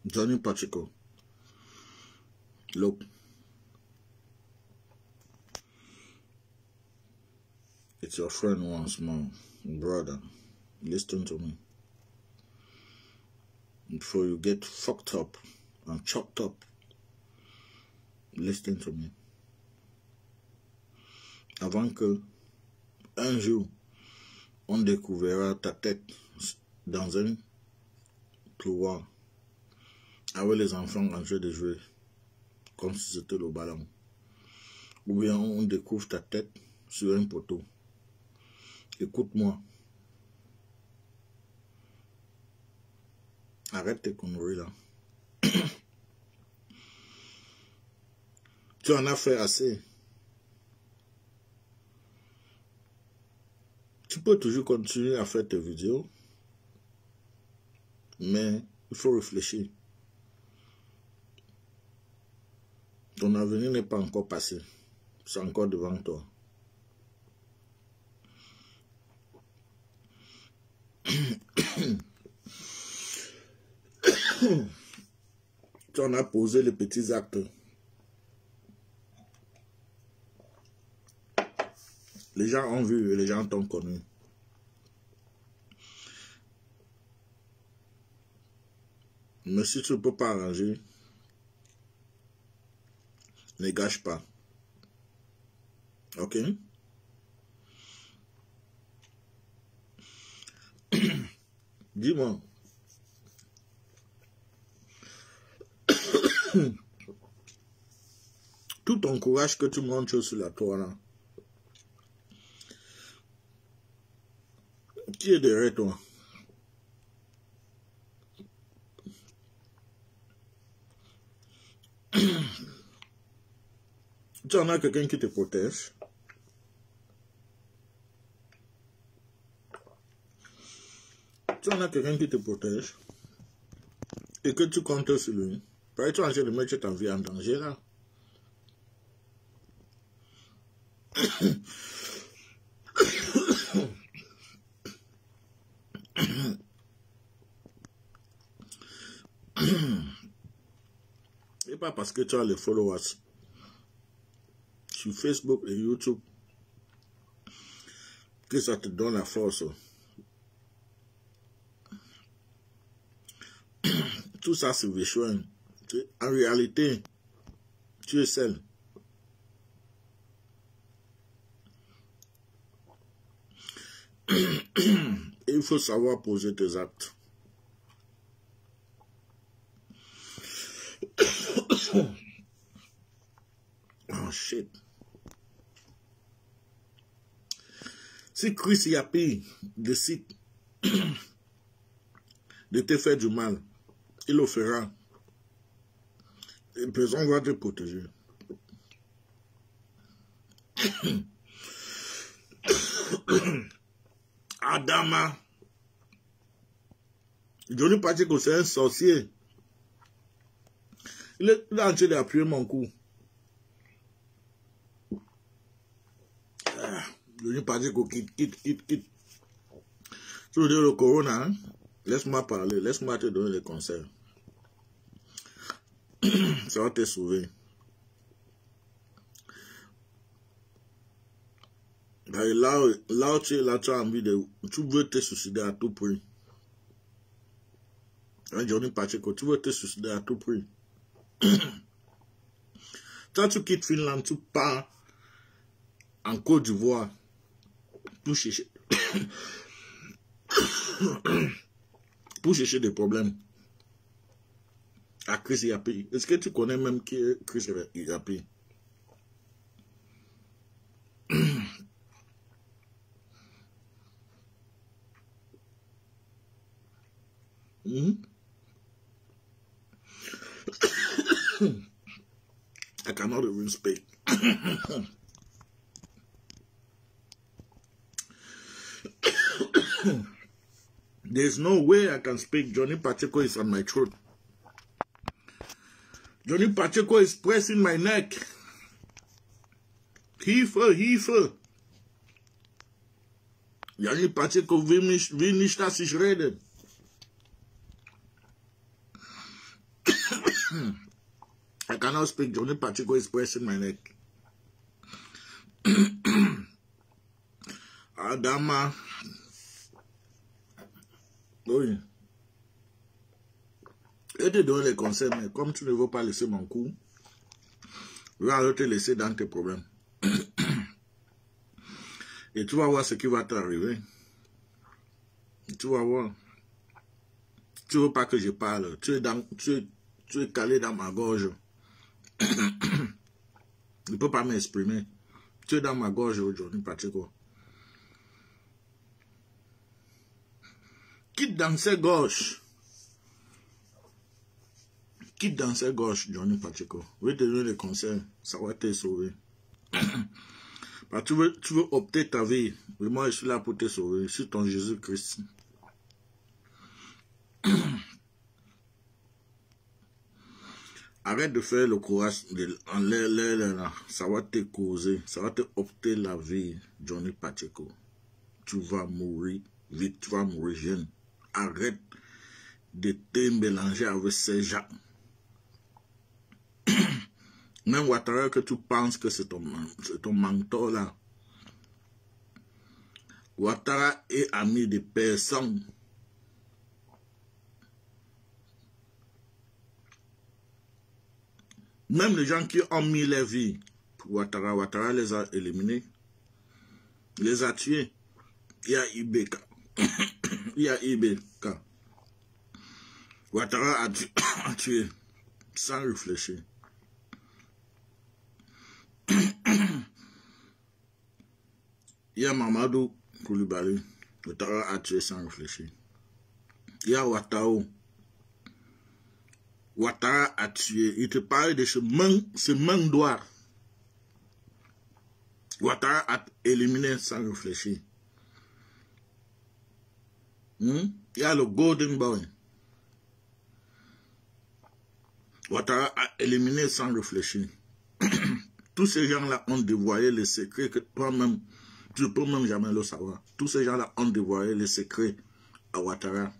Johnny Pacheco. Look. It's your friend once more. Brother, listen to me. Before you get fucked up and chopped up, listen to me. Avant que un jour on découvrira ta tête dans un couloir avec les enfants en train de jouer comme si c'était le ballon, ou bien on découvre ta tête sur un poteau. Écoute-moi. Arrête tes conneries là. Tu en as fait assez. Tu peux toujours continuer à faire tes vidéos, mais il faut réfléchir. Ton avenir n'est pas encore passé. C'est encore devant toi. Tu en as posé les petits actes. Les gens ont vu et les gens t'ont connu. Mais si tu ne peux pas arranger, ne gâche pas. Ok? Dis-moi. Tout ton courage que tu montres sur la toile là. Qui est derrière toi? Tu en as quelqu'un qui te protège. Tu en as quelqu'un qui te protège. Et que tu comptes sur lui. Pareil, tu es en train de mettre ta vie en danger là. Et pas parce que tu as les followers sur Facebook et YouTube que ça te donne la force. Tout ça c'est visuel. En réalité, tu es seul. Et il faut savoir poser tes actes. Oh shit. Si Chris Yapi décide de te faire du mal, il le fera. Et personne va te protéger. Adama. Johnny Pacheco, c'est un sorcier. Il est en train d'appuyer mon cou. Johnny Pacheco, quitte. Tu veux dire le corona, hein? Laisse-moi parler, laisse-moi te donner des conseils. Ça va te sauver. Là où tu es là, tu as envie de... Tu veux te suicider à tout prix. Hein, Johnny Pacheco, tu veux te suicider à tout prix. Quand tu quittes Finlande, tu pars en Côte d'Ivoire pour chercher... pour chercher des problèmes à Chris Yapi. Est-ce que tu connais même qui est Chris Yapi? I cannot even speak. There's no way I can speak. Johnny Pacheco is on my throat. Johnny Pacheco is pressing my neck. Hilfe. Johnny Pacheco will nicht, dass ich rede. cannot speak Johnny Pacheco is pressing my neck. Adama. Oui. Et te donner les conseils, mais comme tu ne veux pas laisser mon coup, je vais te laisser dans tes problèmes. Et tu vas voir ce qui va t'arriver. Tu vas voir. Tu ne veux pas que je parle. Tu es calé dans ma gorge. Je ne peux pas m'exprimer. Tu es dans ma gorge aujourd'hui, Pacheco. Quitte dans ses gorges. Quitte dans ses gorges, Johnny Pacheco. Je vais te donner des conseils. Ça va te sauver. Parce que tu veux opter ta vie. Et moi, je suis là pour te sauver. Je suis ton Jésus-Christ. Arrête de faire le courage en l'air. Ça va te causer. Ça va te opter la vie, Johnny Pacheco. Tu vas mourir vite. Tu vas mourir jeune. Arrête de te mélanger avec ces gens. Même Ouattara que tu penses que c'est ton mentor là. Ouattara est ami de personne. Même les gens qui ont mis leur vie pour Ouattara, Ouattara les a éliminés. Les a tués. Il y a Ibeka. Il y a Ibeka. Ouattara a tué sans réfléchir. Il y a Mamadou Koulibaly. Ouattara a tué sans réfléchir. Il y a Ouattao. Ouattara a tué. Il te parle de ce manque d'oie. Ouattara a éliminé sans réfléchir. Il y a le Golden Boy. Ouattara a éliminé sans réfléchir. Tous ces gens-là ont dévoilé les secrets que toi-même, tu ne peux même jamais le savoir. Tous ces gens-là ont dévoilé les secrets à Ouattara.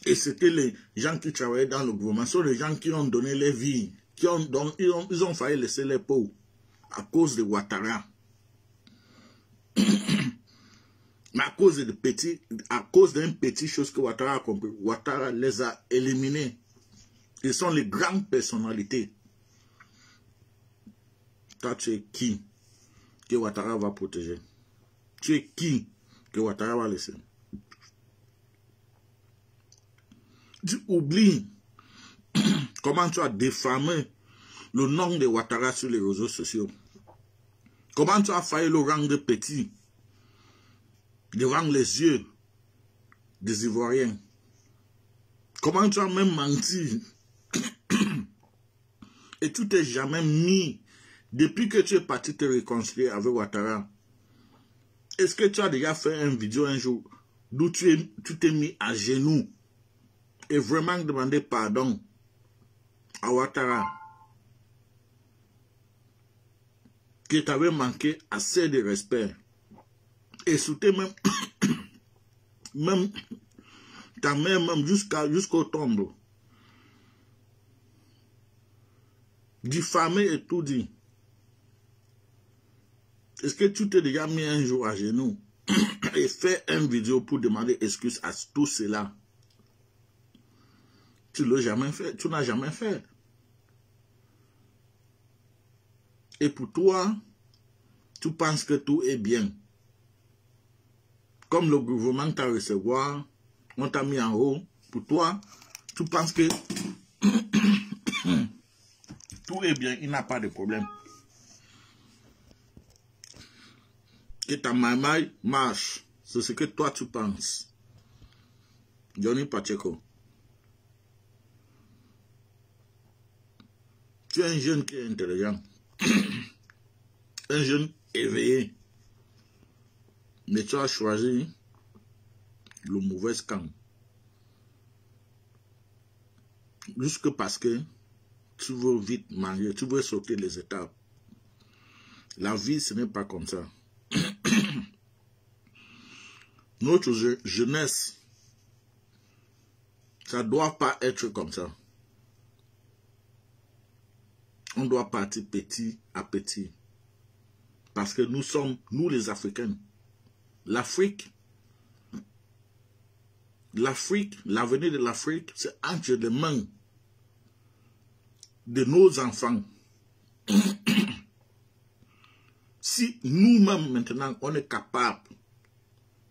Et c'était les gens qui travaillaient dans le gouvernement. Ce sont les gens qui ont donné leur vie. Ils ont failli laisser les pauvres à cause de Ouattara. Mais à cause d'une petite chose que Ouattara a compris, Ouattara les a éliminés. Ils sont les grandes personnalités. Toi, tu es qui que Ouattara va protéger? Tu es qui que Ouattara va laisser? Tu oublies comment tu as défamé le nom de Ouattara sur les réseaux sociaux. Comment tu as failli le rendre petit devant les yeux des Ivoiriens. Comment tu as même menti. Et tu t'es jamais mis, depuis que tu es parti te réconcilier avec Ouattara, est-ce que tu as déjà fait une vidéo un jour d'où tu t'es mis à genoux et vraiment demandé pardon à Ouattara que tu avais manqué assez de respect et souhaité même ta mère même jusqu'au tombeau. Diffamé et tout dit. Est-ce que tu t'es déjà mis un jour à genoux et fait une vidéo pour demander excuse à tout cela? Tu ne l'as jamais fait. Tu n'as jamais fait. Et pour toi, tu penses que tout est bien. Comme le gouvernement t'a recevoir, on t'a mis en haut. Pour toi, tu penses que tout est bien, il n'a pas de problème. Que ta maille marche, c'est ce que toi tu penses. Johnny Pacheco. Tu es un jeune qui est intelligent. Un jeune éveillé. Mais tu as choisi le mauvais camp. Juste parce que tu veux vite manger, tu veux sauter les étapes. La vie, ce n'est pas comme ça. Notre jeunesse, ça ne doit pas être comme ça. On doit partir petit à petit. Parce que nous sommes, nous les Africains, l'Afrique, l'avenir de l'Afrique, c'est entre les mains de nos enfants. Si nous-mêmes maintenant, on est capable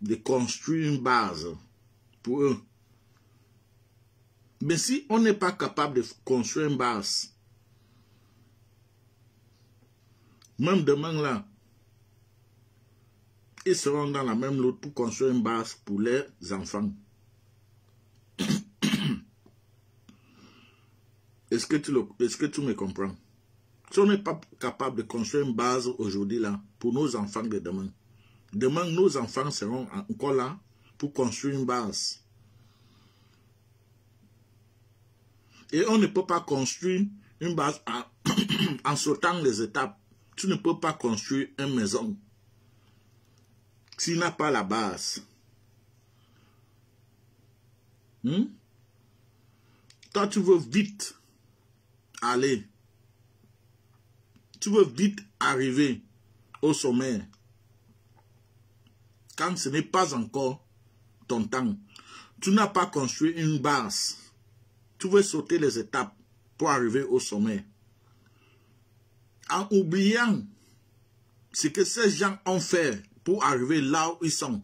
de construire une base pour eux, mais si on n'est pas capable de construire une base, même demain là, ils seront dans la même lutte pour construire une base pour les enfants. Est-ce que tu me comprends? Si on n'est pas capable de construire une base aujourd'hui là, pour nos enfants de demain, demain nos enfants seront encore là pour construire une base. Et on ne peut pas construire une base en sautant les étapes. Tu ne peux pas construire une maison s'il n'a pas la base. Toi, tu veux vite aller. Tu veux vite arriver au sommet. Quand ce n'est pas encore ton temps. Tu n'as pas construit une base. Tu veux sauter les étapes pour arriver au sommet. En oubliant ce que ces gens ont fait pour arriver là où ils sont.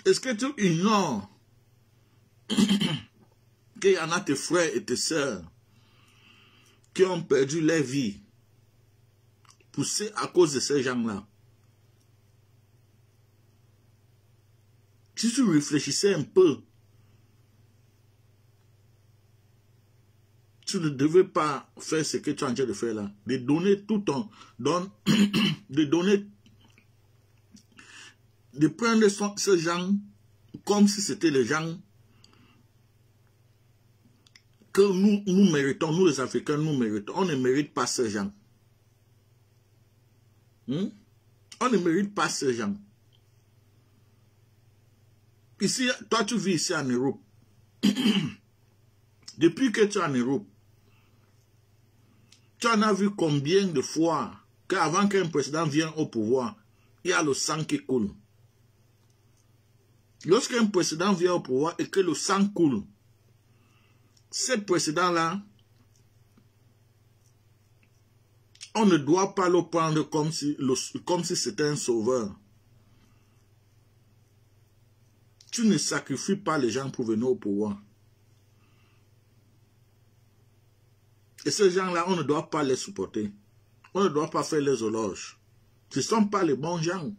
Est-ce que tu ignores qu'il y en a tes frères et tes sœurs qui ont perdu leur vie poussés à cause de ces gens-là? Si tu réfléchissais un peu, tu ne devais pas faire ce que tu es en train de faire là. De donner tout ton... de donner... De prendre ces gens comme si c'était les gens que nous méritons, nous les Africains, nous méritons. On ne mérite pas ces gens. On ne mérite pas ces gens. Ici, toi tu vis ici en Europe. Depuis que tu es en Europe, tu en as vu combien de fois qu'avant qu'un président vienne au pouvoir, il y a le sang qui coule. Lorsqu'un président vient au pouvoir et que le sang coule, ce président-là, on ne doit pas le prendre comme si c'était un sauveur. Tu ne sacrifies pas les gens pour venir au pouvoir. Et ces gens-là, on ne doit pas les supporter. On ne doit pas faire les éloges. Ce ne sont pas les bons gens.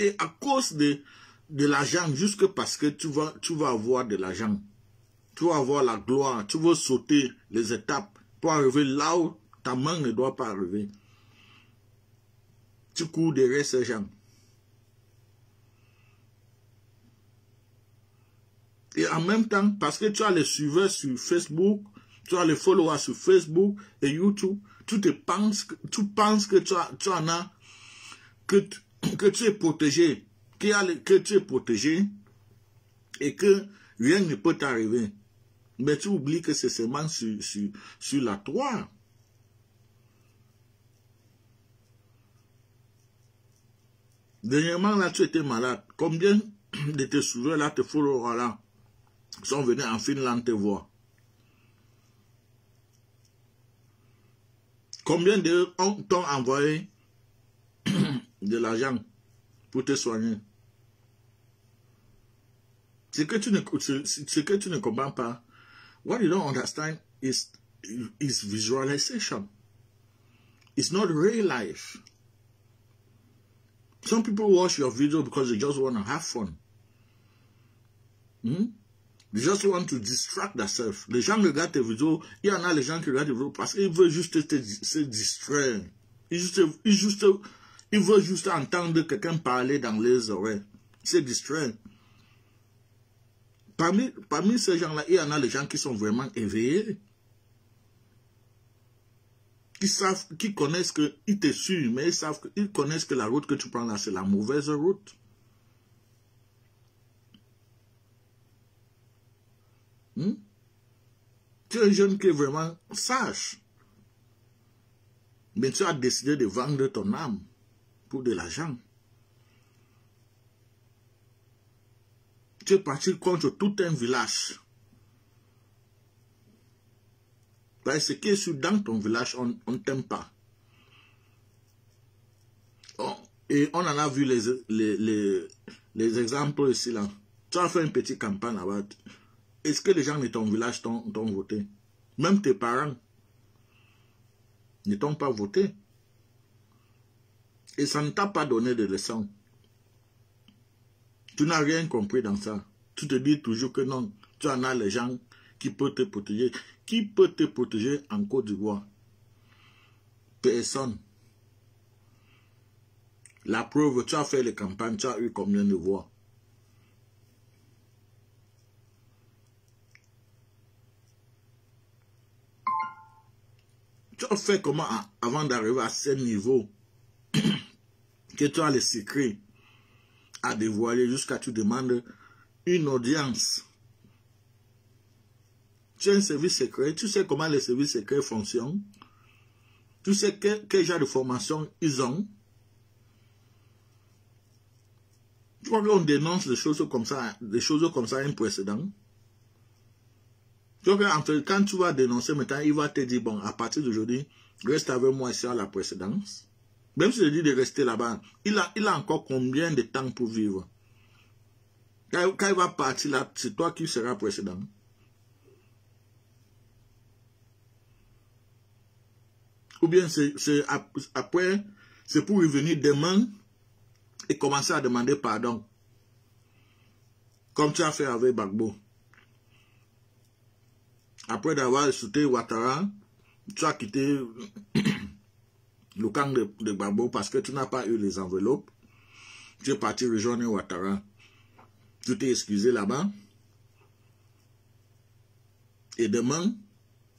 Et à cause de l'argent, juste parce que tu vas avoir de l'argent, tu vas avoir la gloire, tu veux sauter les étapes pour arriver là où ta main ne doit pas arriver. Tu cours derrière ces gens. Et en même temps, parce que tu as les suiveurs sur Facebook, tu as les followers sur Facebook et YouTube, tu penses que tu en as, que tu es protégé, que tu es protégé et que rien ne peut t'arriver. Mais tu oublies que c'est seulement sur la toile. Dernièrement, là, tu étais malade. Combien de tes suiveurs, là, tes followers, là, sont venus en Finlande te voir? Combien d'eux t'ont envoyé de l'argent pour te soigner? Ce que tu ne comprends pas, what you don't understand is visualization. It's not real life. Some people watch your video because they just want to have fun. They just want to distract themselves. Les gens regardent tes vidéos. Il y en a les gens qui regardent tes vidéos parce qu'ils veulent juste se distraire. Ils veulent juste entendre quelqu'un parler dans les oreilles. Se distraire. Parmi ces gens-là, il y en a les gens qui sont vraiment éveillés. Qui connaissent que, ils te suivent, mais ils connaissent que la route que tu prends là, c'est la mauvaise route. Tu es un jeune qui est vraiment sage. Mais tu as décidé de vendre ton âme pour de l'argent. Tu es parti contre tout un village. Parce que dans ton village, on ne t'aime pas. Et on en a vu les exemples ici là. Tu as fait une petite campagne là-bas. Est-ce que les gens de ton village t'ont voté? Même tes parents ne t'ont pas voté. Et ça ne t'a pas donné de leçon. Tu n'as rien compris dans ça. Tu te dis toujours que non. Tu en as les gens qui peuvent te protéger. Qui peut te protéger en Côte d'Ivoire? Personne. La preuve, tu as fait les campagnes, tu as eu combien de voix? Tu as fait comment avant d'arriver à ce niveau que tu as les secrets à dévoiler jusqu'à tu demandes une audience? Tu as un service secret, tu sais comment les services secrets fonctionnent, tu sais quel genre de formation ils ont. Tu vois qu'on dénonce des choses comme ça à un précédent. Tu vois qu'en fait, quand tu vas dénoncer maintenant, il va te dire, bon, à partir d'aujourd'hui, reste avec moi ici à la précédence. Même si je dis de rester là-bas, il a encore combien de temps pour vivre? Quand il va partir là, c'est toi qui seras précédent. Ou bien après, c'est pour revenir demain et commencer à demander pardon. Comme tu as fait avec Gbagbo. Après d'avoir insulté Ouattara, tu as quitté le camp de Gbagbo parce que tu n'as pas eu les enveloppes. Tu es parti rejoindre Ouattara. Tu t'es excusé là-bas. Et demain,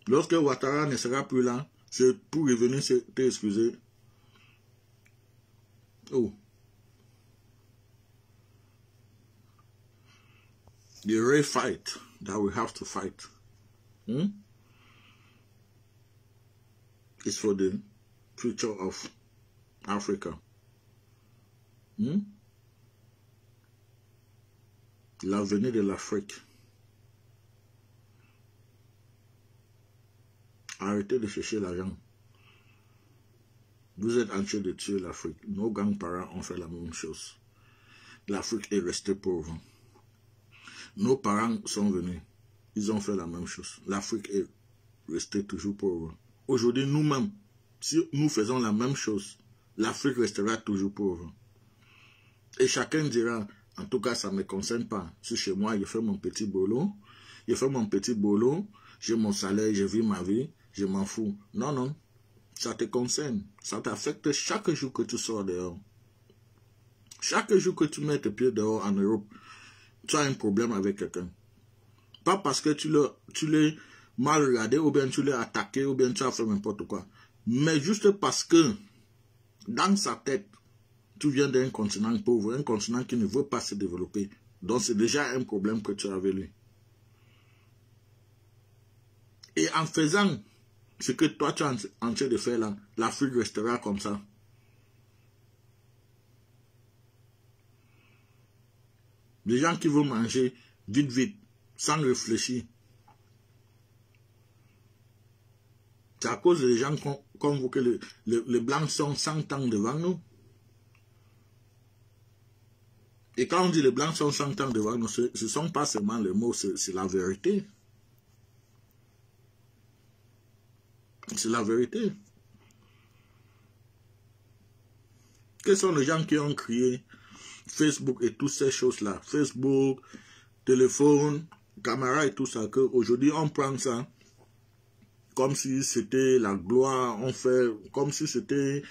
lorsque Ouattara ne sera plus là, c'est pour revenir t'excuser. Oh. The real fight that we have to fight is for the future of Africa. L'avenir de l'Afrique. Arrêtez de chercher l'argent. Vous êtes en train de tuer l'Afrique. Nos grands-parents ont fait la même chose. L'Afrique est restée pauvre. Nos parents sont venus. Ils ont fait la même chose. L'Afrique est restée toujours pauvre. Aujourd'hui, nous-mêmes, si nous faisons la même chose, l'Afrique restera toujours pauvre. Et chacun dira, en tout cas, ça ne me concerne pas. Si chez moi, je fais mon petit boulot, j'ai mon salaire, je vis ma vie, je m'en fous. Non, non, ça te concerne. Ça t'affecte chaque jour que tu sors dehors. Chaque jour que tu mets tes pieds dehors en Europe, tu as un problème avec quelqu'un. Pas parce que tu l'as mal regardé, ou bien tu l'as attaqué, ou bien tu as fait n'importe quoi. Mais juste parce que, dans sa tête, tu viens d'un continent pauvre, un continent qui ne veut pas se développer. Donc c'est déjà un problème que tu as avec lui. Et en faisant ce que toi tu es en train de faire là, l'Afrique restera comme ça. Les gens qui veulent manger vite, sans réfléchir. C'est à cause des gens comme vous que les Blancs sont 100 ans devant nous. Et quand on dit les Blancs sont 100 ans devant nous, ce ne sont pas seulement les mots, c'est la vérité. C'est la vérité. Quels sont les gens qui ont créé Facebook et toutes ces choses-là? Facebook, téléphone, caméra et tout ça, qu'aujourd'hui on prend ça comme si c'était la gloire, on fait comme si c'était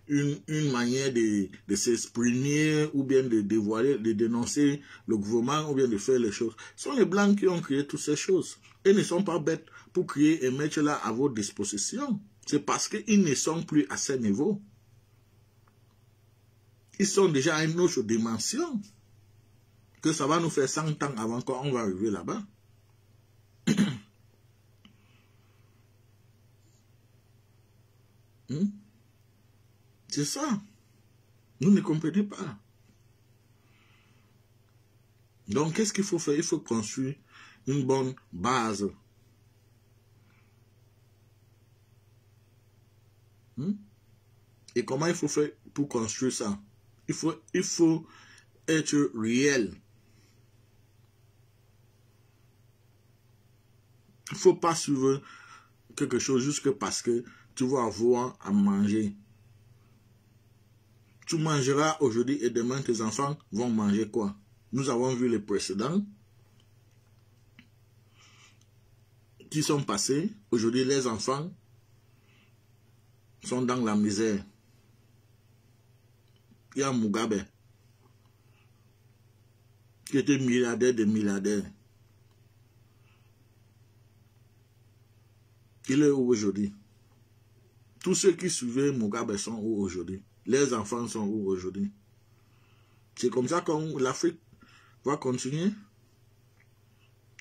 une manière de s'exprimer ou bien de dévoiler, de dénoncer le gouvernement ou bien de faire les choses. Ce sont les Blancs qui ont créé toutes ces choses. Ils ne sont pas bêtes pour créer et mettre là à votre disposition. C'est parce qu'ils ne sont plus à ce niveau. Ils sont déjà à une autre dimension. Que ça va nous faire 100 ans avant qu'on va arriver là-bas. C'est ça. Nous ne comprenons pas. Donc, qu'est-ce qu'il faut faire? Il faut construire une bonne base. Et comment il faut faire pour construire ça? Il faut être réel. Il ne faut pas suivre quelque chose juste parce que tu vas avoir à manger. Tu mangeras aujourd'hui et demain tes enfants vont manger quoi? Nous avons vu les précédents qui sont passés. Aujourd'hui, les enfants sont dans la misère. Il y a Mugabe qui était milliardaire des milliardaires. Il est où aujourd'hui? Tous ceux qui suivaient Mugabe sont où aujourd'hui? Les enfants sont où aujourd'hui? C'est comme ça que l'Afrique va continuer.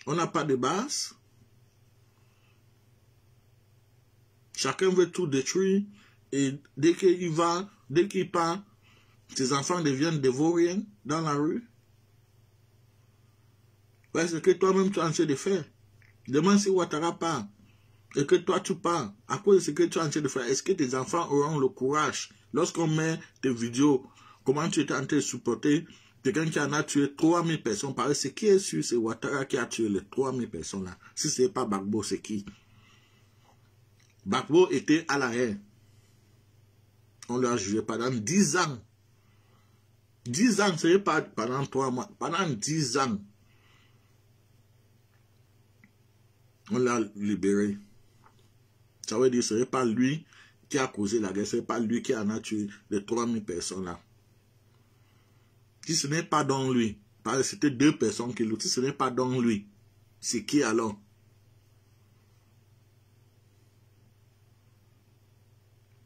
On n'a pas de base. Chacun veut tout détruire. Et dès qu'il va, dès qu'il part, ses enfants deviennent des vauriens dans la rue. Ouais, c'est ce que toi-même tu es en train de faire. Demain si Ouattara part et que toi tu pars, à cause de ce que tu es en train de faire, est-ce que tes enfants auront le courage, lorsqu'on met tes vidéos, comment tu es en train de supporter quelqu'un qui en a tué 3000 personnes, parce que ce qui est sûr, c'est Ouattara qui a tué les 3000 personnes là. Si ce n'est pas Gbagbo, c'est qui? Gbagbo était à la haine. On l'a jugé pendant 10 ans. 10 ans, ce n'est pas pendant 3 mois, pendant 10 ans. On l'a libéré. Ça veut dire que ce n'est pas lui qui a causé la guerre, ce n'est pas lui qui en a tué les 3000 personnes là. Si ce n'est pas dans lui, parce que c'était 2 personnes qui l'ont, si ce n'est pas dans lui, c'est qui alors?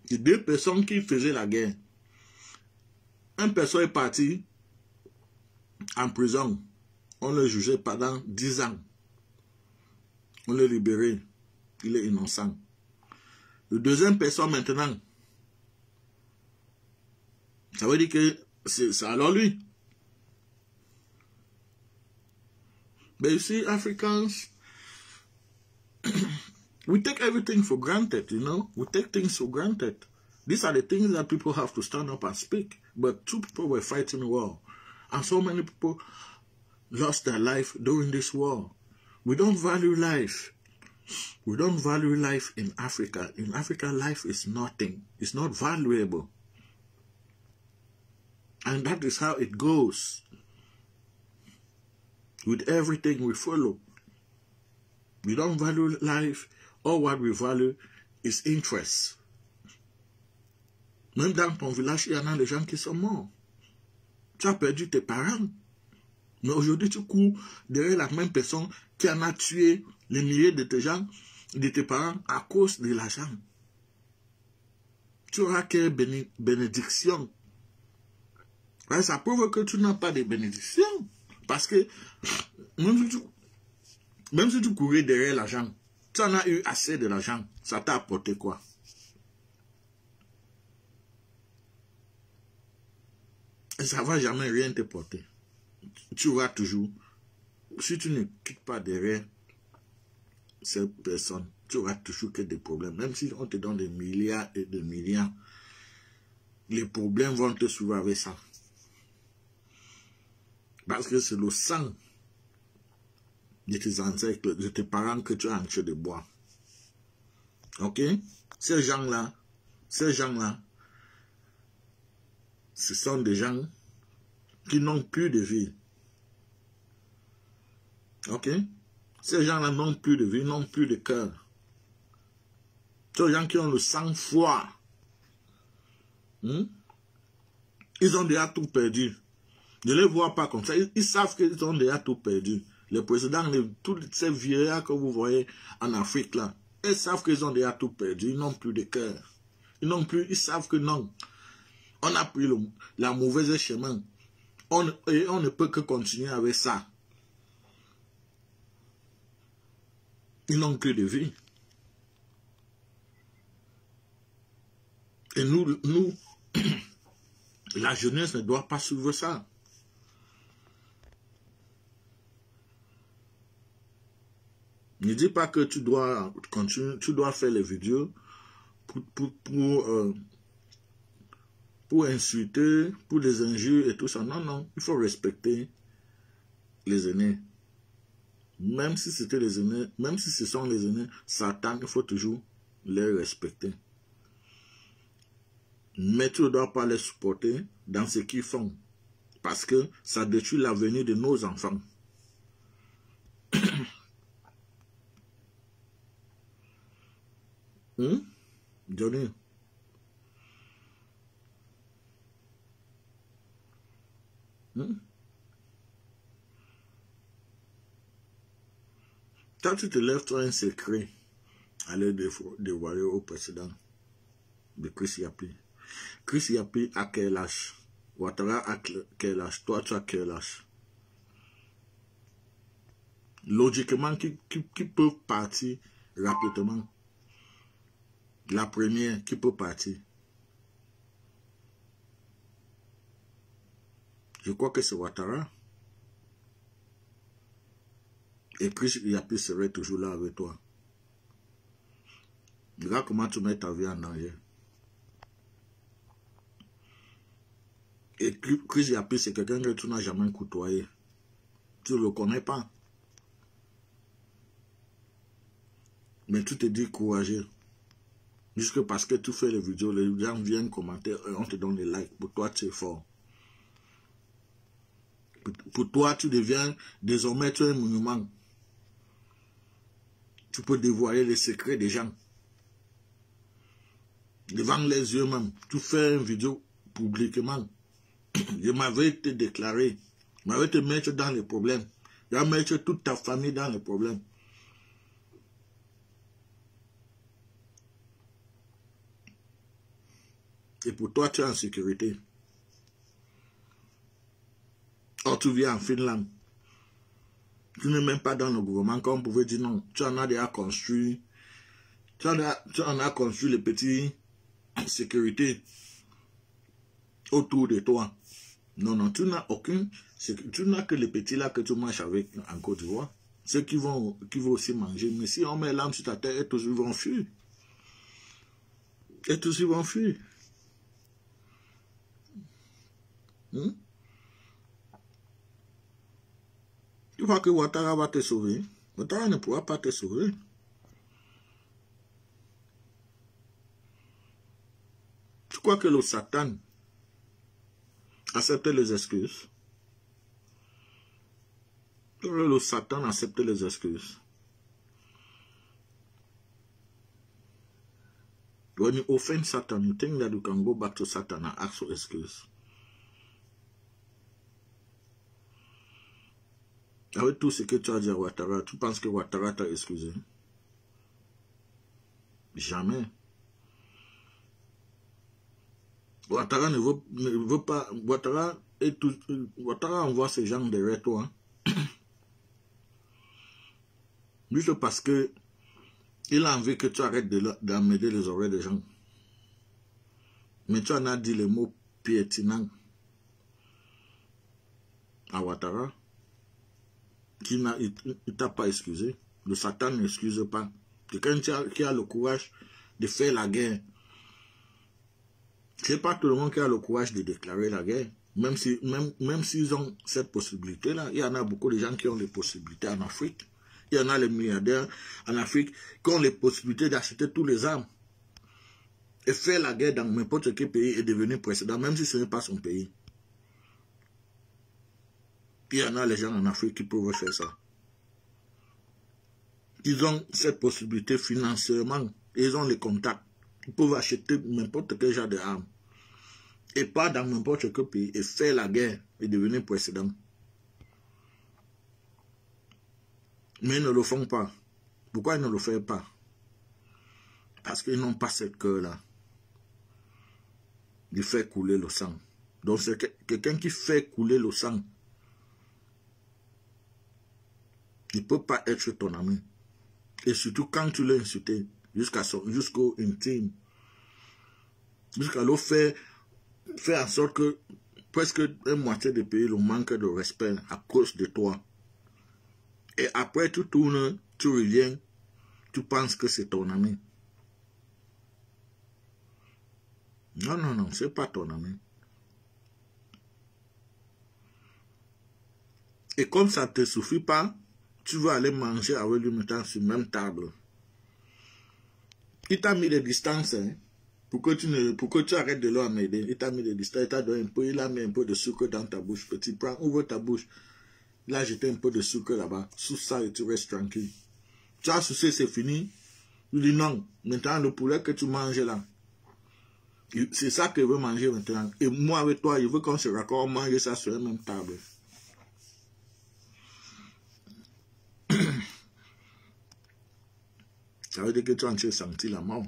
C'est 2 personnes qui faisaient la guerre. Une personne est partie en prison. On le jugeait pendant 10 ans. On l'a libéré. Il est innocent. Le deuxième personne maintenant, ça veut dire que c'est alors lui. Mais ici, Africans, we take everything for granted, you know. We take things for granted. These are the things that people have to stand up and speak. But 2 people were fighting war. And so many people lost their life during this war. We don't value life. We don't value life in Africa. In Africa, life is nothing. It's not valuable. And that is how it goes. With everything we follow. We don't value life. All what we value is interest. Même dans ton village, il y en a des gens qui sont morts. Tu as perdu tes parents. Mais aujourd'hui, tu cours derrière la même personne qui en a tué les milliers de tes gens, de tes parents à cause de l'argent. Tu auras quelle bénédiction. Ouais, ça prouve que tu n'as pas de bénédiction. Parce que même si tu courais derrière l'argent, tu en as eu assez de l'argent. Ça t'a apporté quoi? Et ça ne va jamais rien te porter. Tu auras toujours, si tu ne quittes pas derrière cette personne, tu auras toujours que des problèmes. Même si on te donne des milliards et des milliards, les problèmes vont te suivre avec ça. Parce que c'est le sang de tes ancêtres, de tes parents que tu as en train de boire. Ok? Ces gens-là, ce sont des gens qui n'ont plus de vie. Ok? Ces gens-là n'ont plus de vie, n'ont plus de cœur. Ces gens qui ont le sang froid. Ils ont déjà tout perdu. Ne les vois pas comme ça. Ils savent qu'ils ont déjà tout perdu. Les présidents, tous ces vieillards que vous voyez en Afrique là, ils savent qu'ils ont déjà tout perdu. Ils n'ont plus de cœur. Ils savent que non. On a pris la mauvaise chemin. Et on ne peut que continuer avec ça. Ils n'ont que de vie. Et nous, la jeunesse ne doit pas suivre ça. Ne dis pas que tu dois continuer, tu dois faire les vidéos pour insulter, pour des injures et tout ça. Non, non, il faut respecter les aînés. Même si c'était les aînés, même si ce sont les aînés, Satan, il faut toujours les respecter. Mais tu ne dois pas les supporter dans ce qu'ils font. Parce que ça détruit l'avenir de nos enfants. Johnny. Quand tu te lèves, tu as un secret à le dévoiler au président de Chris Yapi. Chris Yapi a quel âge? Ouattara a quel âge? Toi, tu as quel âge? Logiquement, qui peut partir rapidement? La première qui peut partir. Je crois que c'est Ouattara. Et Chris Yapi serait toujours là avec toi. Regarde comment tu mets ta vie en danger. Et Chris Yapi, c'est quelqu'un que tu n'as jamais côtoyé. Tu ne le connais pas. Mais tu te dis courageux. Juste parce que tu fais les vidéos, les gens viennent commenter et on te donne des likes. Pour toi, tu es fort. Pour toi, tu deviens, désormais, tu es un monument. Tu peux dévoiler les secrets des gens. Devant les yeux même. Tu fais une vidéo publiquement. Je m'avais été déclaré. Je m'avais te mettre dans les problèmes. Je vais mettre toute ta famille dans les problèmes. Et pour toi, tu es en sécurité. Or, tu viens en Finlande. Tu n'es même pas dans le gouvernement, comme on pouvait dire non. Tu en as déjà construit. Tu en as construit les petites sécurités autour de toi. Non, non, tu n'as aucune. Tu n'as que les petits là que tu manges avec en Côte d'Ivoire. Ceux qui vont aussi manger. Mais si on met l'âme sur ta tête, tous ils vont fuir. Et tous ils vont fuir. Tu vois que Ouattara va te sauver. Ouattara ne pourra pas te sauver. Tu crois que le Satan accepte les excuses? Le Satan accepte les excuses. When you offend Satan, you think that you can go back to Satan and ask for excuse. Avec tout ce que tu as dit à Ouattara, tu penses que Ouattara t'a excusé? Jamais. Ouattara ne veut pas. Ouattara envoie ces gens derrière toi. Juste parce que il a envie que tu arrêtes d'emmerder les oreilles des gens. Mais tu en as dit le mot piétinant à Ouattara. Il ne t'a pas excusé. Le Satan n'excuse pas. Quelqu'un qui a le courage de faire la guerre. Ce n'est pas tout le monde qui a le courage de déclarer la guerre. Même s'ils ont cette possibilité-là, il y en a beaucoup de gens qui ont les possibilités en Afrique. Il y en a les milliardaires en Afrique qui ont les possibilités d'acheter tous les armes. Et faire la guerre dans n'importe quel pays et devenir président, même si ce n'est pas son pays. Il y en a les gens en Afrique qui peuvent faire ça. Ils ont cette possibilité financièrement. Ils ont les contacts. Ils peuvent acheter n'importe quel genre d'armes. Et pas dans n'importe quel pays. Et faire la guerre et devenir président. Mais ils ne le font pas. Pourquoi ils ne le font pas? Parce qu'ils n'ont pas cette cœur-là. De faire couler le sang. Donc c'est quelqu'un qui fait couler le sang. Il ne peut pas être ton ami. Et surtout quand tu l'as insulté, jusqu'au intime. Jusqu'à l'eau fait en sorte que presque la moitié des pays le manque de respect à cause de toi. Et après, tu tournes, tu reviens, tu penses que c'est ton ami. Non, non, non, c'est pas ton ami. Et comme ça ne te suffit pas, tu vas aller manger avec lui maintenant sur la même table. Il t'a mis des distances, hein, pour que tu arrêtes de l'emmerder. Il t'a mis des distances, il t'a donné un peu, il a mis un peu de sucre dans ta bouche. Petit, prends, ouvre ta bouche. Il a jeté un peu de sucre là-bas. Sous ça et tu restes tranquille. Tu as soucié, c'est fini. Il dit non, maintenant le poulet que tu manges là, c'est ça que je veux manger maintenant. Et moi avec toi, je veux qu'on se raccorde, manger ça sur la même table. Ça veut dire que tu as senti la mort.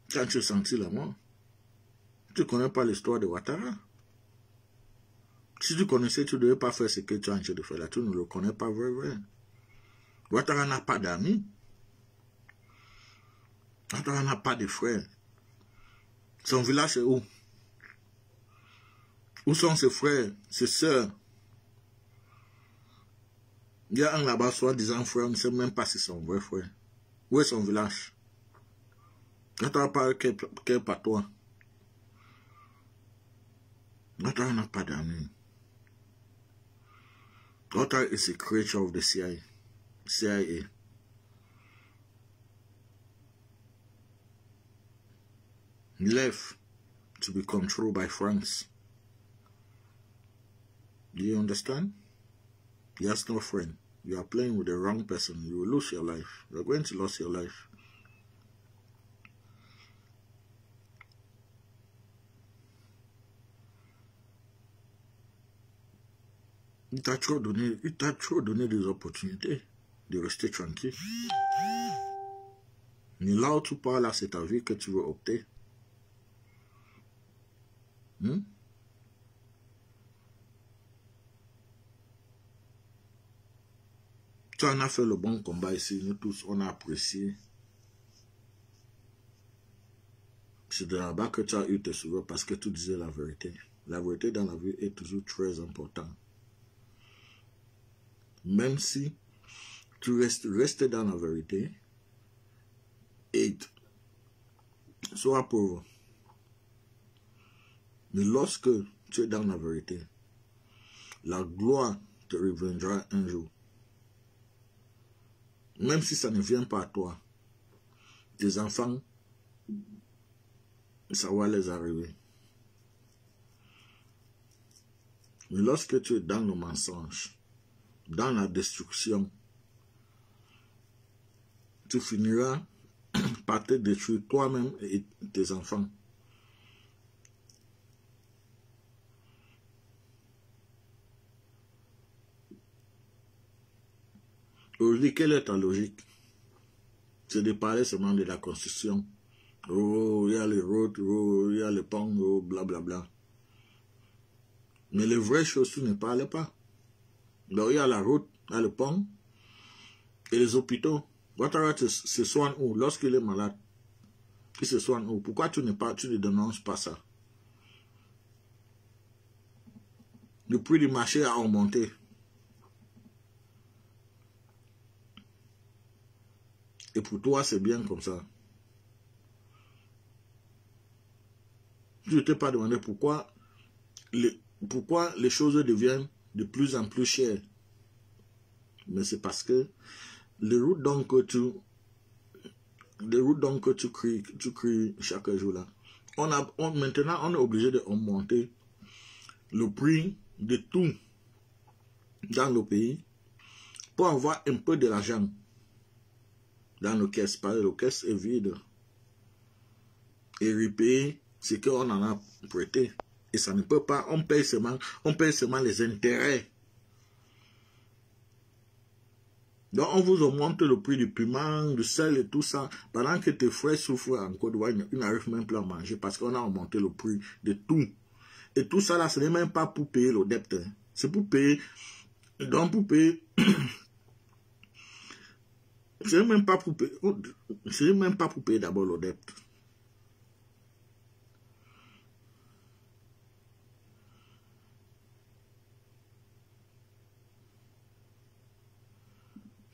Tu as senti la mort. Tu ne connais pas l'histoire de Ouattara. Si tu connaissais, tu ne devais pas faire ce que tu es en train de faire là. Tu ne le connais pas vrai. Ouattara n'a pas d'amis. Ouattara n'a pas de frères. Son village est où? Où sont ses frères, ses sœurs? Il y a un là-bas, soi-disant frère, on ne sait même pas si c'est son vrai frère. Où est son village? Ouattara parle quel patois? Ouattara n'a pas d'amis. Ouattara is a creature of the CIA. He left to be controlled by France. Do you understand? He has no friend. You are playing with the wrong person. You will lose your life. You are going to lose your life. Il t'a trop donné des opportunités de rester tranquille. Mais là où tu parles, là, c'est ta vie que tu veux opter. Tu en as fait le bon combat ici. Nous tous, on a apprécié. C'est de là-bas que tu as eu tes souvenirs parce que tu disais la vérité. La vérité dans la vie est toujours très importante. Même si tu restes dans la vérité et sois pauvre. Mais lorsque tu es dans la vérité, la gloire te reviendra un jour. Même si ça ne vient pas à toi, tes enfants, ça va les arriver. Mais lorsque tu es dans le mensonge, dans la destruction, tu finiras par te détruire toi-même et tes enfants. Aujourd'hui, quelle est ta logique? C'est de parler seulement de la Constitution. Oh, il y a les routes, oh, il y a les ponts, oh, blablabla. Mais les vraies choses, tu ne parles pas. Donc, il y a la route, il y a le pont et les hôpitaux. Ouattara se soigne où? Lorsqu'il est malade, il se soigne où? Pourquoi tu ne dénonces pas ça? Le prix du marché a augmenté. Et pour toi, c'est bien comme ça. Je ne t'ai pas demandé pourquoi les choses deviennent de plus en plus chères. Mais c'est parce que les routes donc que tu crées chaque jour là. Maintenant, on est obligé de augmenter le prix de tout dans le pays pour avoir un peu de l'argent dans nos caisses. Parce que le caisse est vide. Et repayer ce qu'on en a prêté. Et ça ne peut pas, on paye seulement les intérêts. Donc on vous augmente le prix du piment, du sel et tout ça, pendant que tes frères souffrent en Côte d'Ivoire, ils n'arrivent même plus à manger parce qu'on a augmenté le prix de tout. Et tout ça là, ce n'est même pas pour payer le dette. C'est pour payer, donc pour payer Ce n'est même pas pour payer, payer d'abord le dette.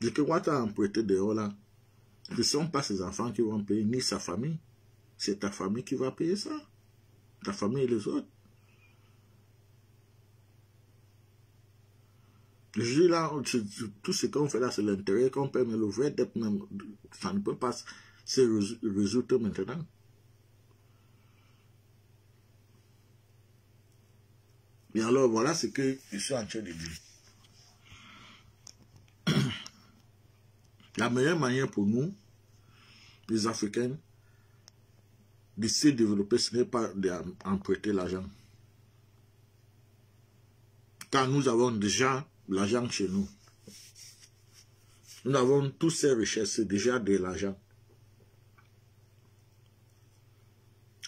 Et que quand tu as emprunté dehors là, ce ne sont pas ses enfants qui vont payer, ni sa famille. C'est ta famille qui va payer ça. Ta famille et les autres. Je dis là, tout ce qu'on fait là, c'est l'intérêt qu'on paie, mais le vrai dette même, ça ne peut pas se résoudre maintenant. Et alors, voilà ce que je suis en train de dire. La meilleure manière pour nous, les Africains, de se développer, ce n'est pas d'emprunter l'argent. Car nous avons déjà l'argent chez nous. Nous avons toutes ces richesses, c'est déjà de l'argent.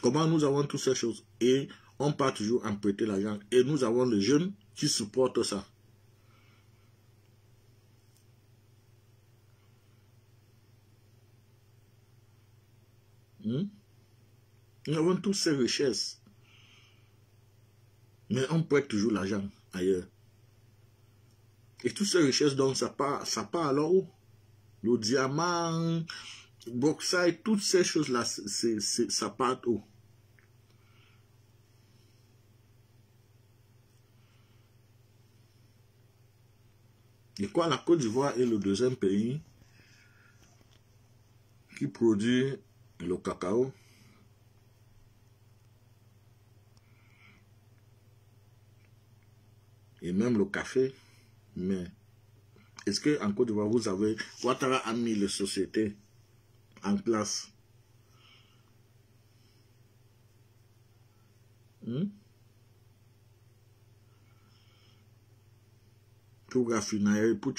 Comment nous avons toutes ces choses? Et on part toujours emprunter l'argent. Et nous avons les jeunes qui supportent ça. Nous avons toutes ces richesses. Mais on prête toujours l'argent ailleurs. Et toutes ces richesses, donc, ça part alors où? Le diamant, bauxite, toutes ces choses-là, ça part où? Et quoi, la Côte d'Ivoire est le deuxième pays qui produit le cacao. Et même le café. Mais est-ce qu'en Côte d'Ivoire, vous avez... Ouattara a mis les sociétés en place. Pour raffiner, pour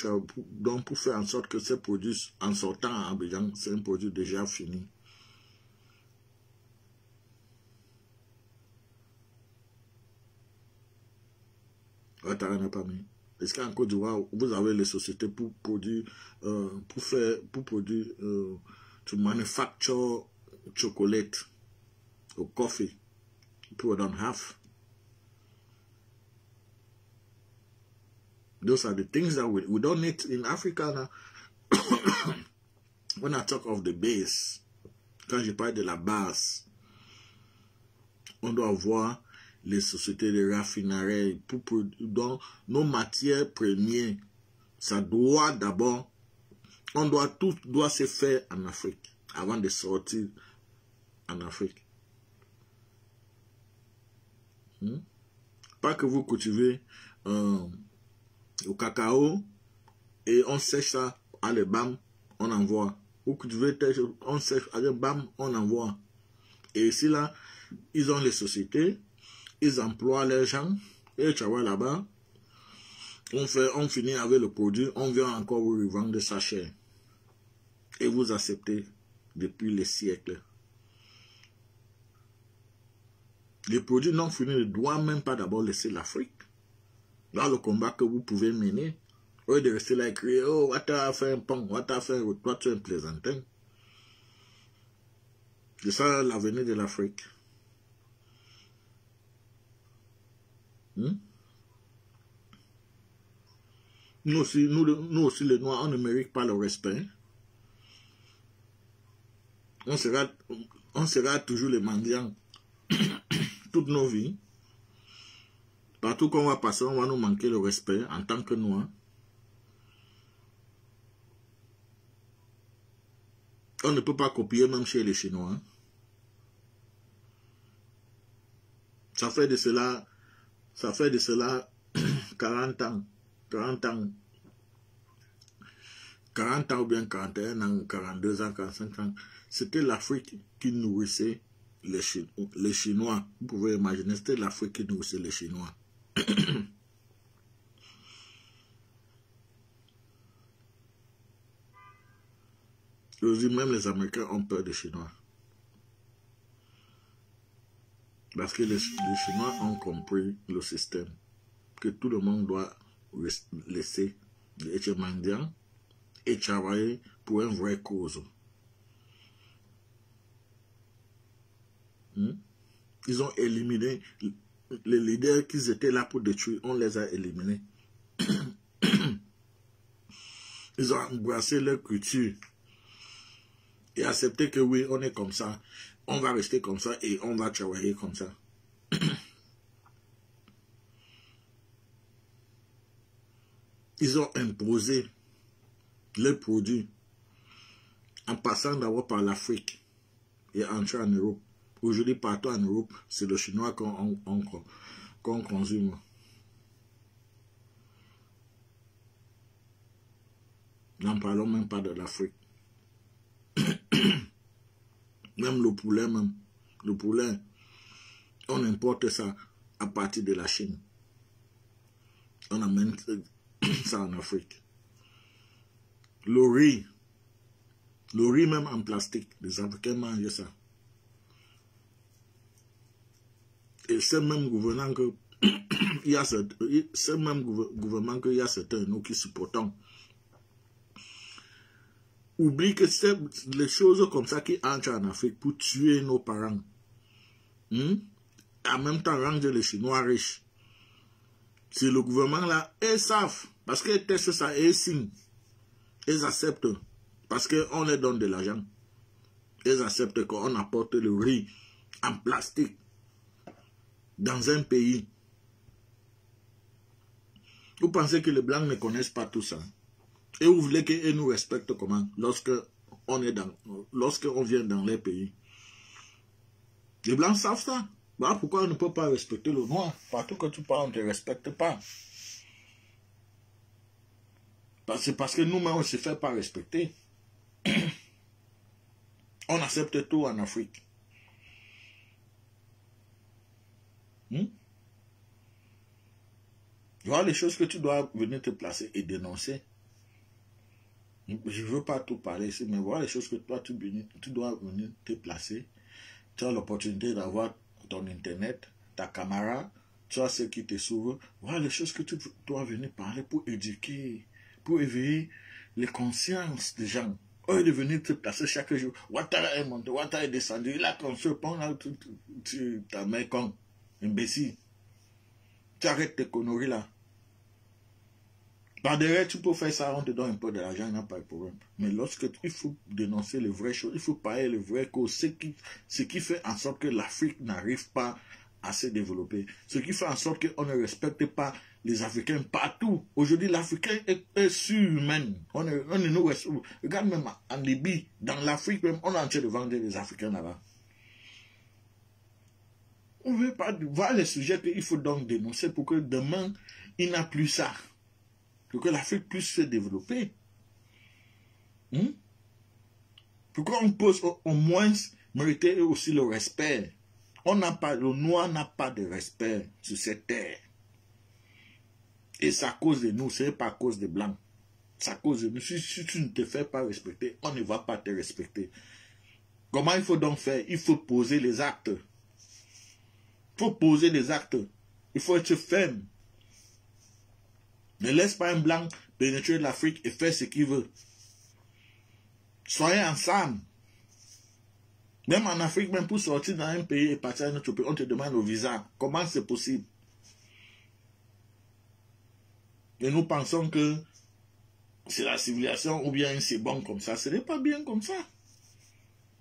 faire en sorte que ces produits, en sortant à Abidjan, c'est un produit déjà fini. Ouattara n'a pas mis. Est-ce qu'en Côte d'Ivoire, vous avez les sociétés pour produire, to manufacture chocolate or coffee? People don't have. Those are the things that we don't need in Africa now. When I talk of the base, quand je parle de la base, on doit avoir les sociétés de raffinerie donc nos matières premières, ça doit d'abord, tout doit se faire en Afrique avant de sortir en Afrique. Pas que vous cultivez au cacao et on sèche ça, allez bam, on envoie. Vous cultivez on sèche, allez bam, on envoie. Et ici là, ils ont les sociétés, ils emploient les gens, et tu vois là-bas, on finit avec le produit, on vient encore vous revendre ça cher. Et vous acceptez depuis les siècles. Les produits non finis ne doivent même pas d'abord laisser l'Afrique. Dans le combat que vous pouvez mener, au lieu de rester là et crier, oh, Ouattara fait un pont, Ouattara fait un toi, tu es un plaisantin. C'est ça l'avenir de l'Afrique. Nous aussi, les Noirs, on ne mérite pas le respect. On sera toujours les mendiants toutes nos vies. Partout qu'on va passer, on va nous manquer le respect en tant que Noirs. On ne peut pas copier même chez les Chinois. Ça fait de cela 40 ans. 40 ans ou bien 41 ans, 42 ans, 45 ans. C'était l'Afrique qui nourrissait les Chinois. Vous pouvez imaginer, c'était l'Afrique qui nourrissait les Chinois. Aujourd'hui, même les Américains ont peur des Chinois. Parce que les Chinois ont compris le système. Que tout le monde doit laisser les mendiants et travailler pour une vraie cause. Ils ont éliminé les leaders qui étaient là pour détruire, on les a éliminés. Ils ont embrassé leur culture et accepté que oui, on est comme ça, on va rester comme ça et on va travailler comme ça. Ils ont imposé leurs produits en passant d'abord par l'Afrique et entrant en Europe. Aujourd'hui, partout en Europe, c'est le chinois qu'on consomme. N'en parlons même pas de l'Afrique. Même le poulet, on importe ça à partir de la Chine. On amène ça en Afrique. Le riz même en plastique, les Africains mangent ça. Et c'est même gouvernement que il y a certains nous qui supportons. Oublie que c'est les choses comme ça qui entrent en Afrique pour tuer nos parents. En même temps, rendre les Chinois riches. C'est le gouvernement là, ils savent. Parce qu'ils testent ça et ils signent. Ils acceptent. Parce qu'on leur donne de l'argent. Ils acceptent qu'on apporte le riz en plastique dans un pays. Vous pensez que les Blancs ne connaissent pas tout ça? Et vous voulez qu'ils nous respectent comment? Lorsqu'on vient dans les pays. Les Blancs savent ça. Bah, pourquoi on ne peut pas respecter le Noir? Partout que tu parles, on ne te respecte pas. C'est parce que nous-mêmes, on ne se fait pas respecter. On accepte tout en Afrique. Voilà les choses que tu dois venir te placer et dénoncer. Je ne veux pas tout parler ici, mais voilà les choses que toi, tu dois venir te placer. Tu as l'opportunité d'avoir ton internet, ta caméra, tu as ceux qui te suivent. Voilà les choses que tu dois venir parler pour éduquer, pour éveiller les consciences des gens. Au lieu de venir te placer chaque jour. Ouattara est monté, Ouattara est descendu. Il a construit le pont là, tu t'as mis comme imbécile. Tu arrêtes tes conneries là. Par derrière, tu peux faire ça, on te donne un peu de l'argent, il n'y a pas de problème. Mais lorsque il faut dénoncer les vraies choses, il faut parler les vraies causes, ce qui fait en sorte que l'Afrique n'arrive pas à se développer. Ce qui fait en sorte qu'on ne respecte pas les Africains partout. Aujourd'hui, l'Africain est surhumain. On ne nous respecte. Regarde même en Libye, dans l'Afrique même, on est en train de vendre les Africains là-bas. On ne veut pas voir les sujets qu'il faut donc dénoncer pour que demain, il n'y a plus ça. Pour que l'Afrique puisse se développer. Pourquoi on peut au moins mériter aussi le respect? Le Noir n'a pas de respect sur cette terre. Et c'est à cause de nous, ce n'est pas à cause des Blancs. C'est à cause de nous. Si tu ne te fais pas respecter, on ne va pas te respecter. Comment il faut donc faire? Il faut poser les actes. Il faut poser les actes. Il faut être ferme. Ne laisse pas un Blanc pénétrer l'Afrique et faire ce qu'il veut. Soyez ensemble. Même en Afrique, même pour sortir dans un pays et partir à un autre pays, on te demande le visa. Comment c'est possible? Et nous pensons que c'est la civilisation ou bien c'est bon comme ça. Ce n'est pas bien comme ça.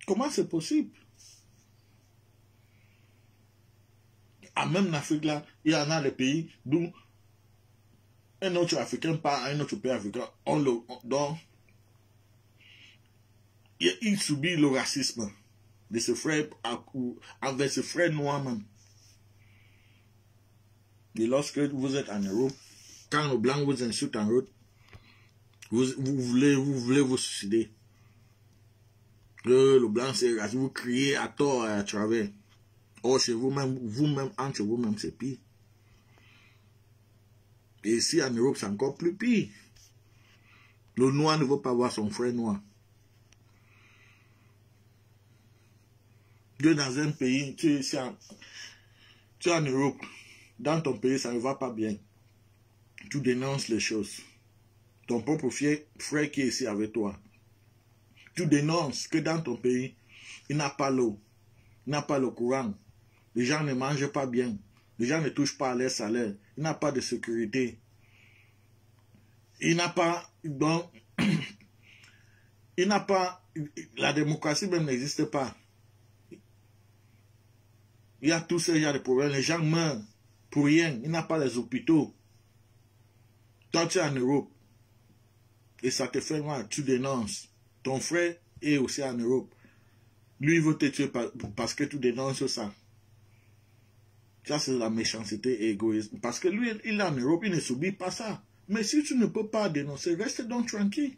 Comment c'est possible? Même en Afrique, là, il y en a des pays d'où un autre Africain part à un autre pays africain, il subit le racisme de ses frères envers ses frères noirs même. Et lorsque vous êtes en Europe, quand le blanc vous insulte en route, vous voulez vous suicider. Le blanc c'est raciste, vous criez à tort et à travers. Or chez vous-même, entre vous-même, c'est pire. Et ici en Europe, c'est encore plus pire. Le noir ne veut pas voir son frère noir. Tu es dans un pays, tu es en Europe, dans ton pays, ça ne va pas bien. Tu dénonces les choses. ton propre frère qui est ici avec toi. Tu dénonces que dans ton pays, il n'a pas l'eau, il n'a pas le courant, les gens ne mangent pas bien, les gens ne touchent pas à leur salaire, il n'a pas de sécurité. Il n'a pas, donc, il n'a pas, la démocratie même n'existe pas. Il y a tous ces genres de problèmes, les gens meurent pour rien, il n'a pas les hôpitaux. Toi tu es en Europe, et ça te fait mal, tu dénonces. Ton frère est aussi en Europe. Lui, il veut te tuer parce que tu dénonces ça. Ça, c'est la méchanceté et égoïsme. Parce que lui, il est en Europe, il ne subit pas ça. Mais si tu ne peux pas dénoncer, reste donc tranquille.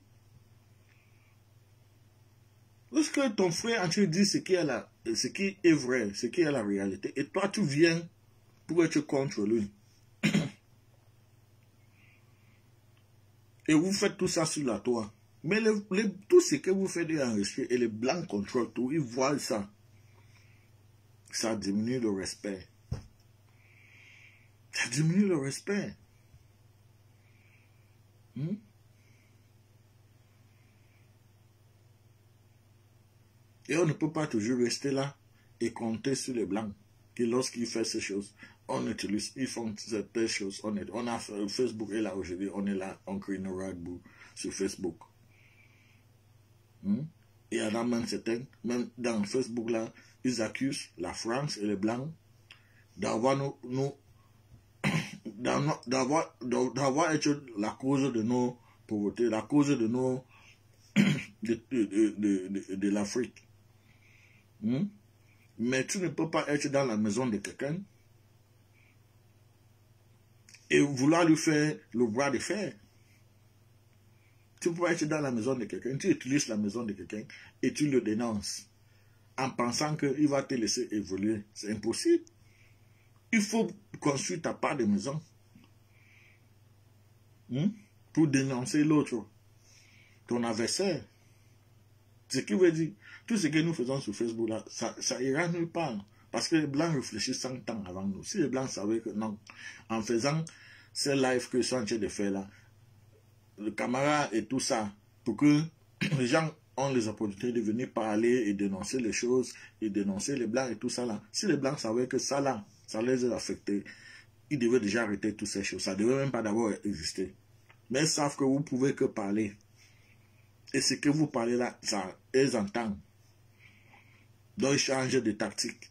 Lorsque ton frère entier dit ce qui est vrai, ce qui est la réalité, et toi, tu viens pour être contre lui. Et vous faites tout ça sur la toit. Mais tout ce que vous faites est enregistré et les blancs contrôlent tout. Ils voient ça. Ça diminue le respect. Ça diminue le respect. Et on ne peut pas toujours rester là et compter sur les blancs. Que lorsqu'ils font ces choses, ils font ces choses. On a Facebook est là aujourd'hui, on est là, on crée une radbourg sur Facebook. Il y en a même certains, même dans Facebook là, ils accusent la France et les blancs d'avoir été la cause de nos pauvretés, la cause de nos de l'Afrique. Mais tu ne peux pas être dans la maison de quelqu'un et vouloir lui faire le bras de fer. Tu peux être dans la maison de quelqu'un, tu utilises la maison de quelqu'un et tu le dénonces en pensant qu'il va te laisser évoluer. C'est impossible. Il faut construire ta part de maison pour dénoncer l'autre, ton adversaire. Ce qui veut dire, tout ce que nous faisons sur Facebook, là, ça ira nulle part. Parce que les Blancs réfléchissent 100 ans avant nous. Si les Blancs savaient que non, en faisant ces lives que je suis en train de faire là, le camarade et tout ça, pour que les gens ont les opportunités de venir parler et dénoncer les choses, et dénoncer les Blancs et tout ça là. Si les Blancs savaient que ça là, ça les a affectés, ils devaient déjà arrêter toutes ces choses. Ça ne devait même pas d'abord exister. Mais ils savent que vous ne pouvez que parler. Et ce que vous parlez là, ça, ils entendent. Donc, ils changent de tactique.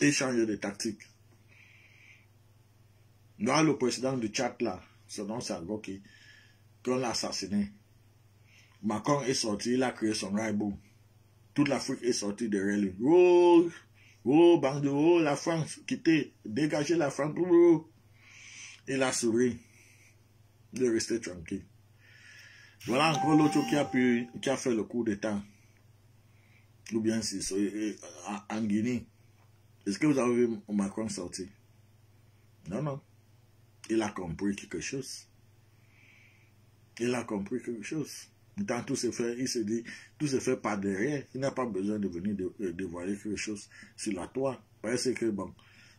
Ils changent de tactique. Dans le président du Tchad là, son nom c'est Agoki, qu'on l'a assassiné. Macron est sorti, il a créé son raibou. Toute l'Afrique est sortie derrière lui. Oh, bande, oh, la France, quittez, dégagez la France. Oh. Il a souri. Il est resté tranquille. Voilà encore l'autre qui a fait le coup d'État. Ou bien si c'est en Guinée. Est-ce que vous avez vu Macron sortir? Non. Il a compris quelque chose. Il a compris quelque chose. Dans tout se fait, il se dit, tout se fait par derrière. Il n'a pas besoin de venir dévoiler quelque chose sur la toile. Parce que, bon,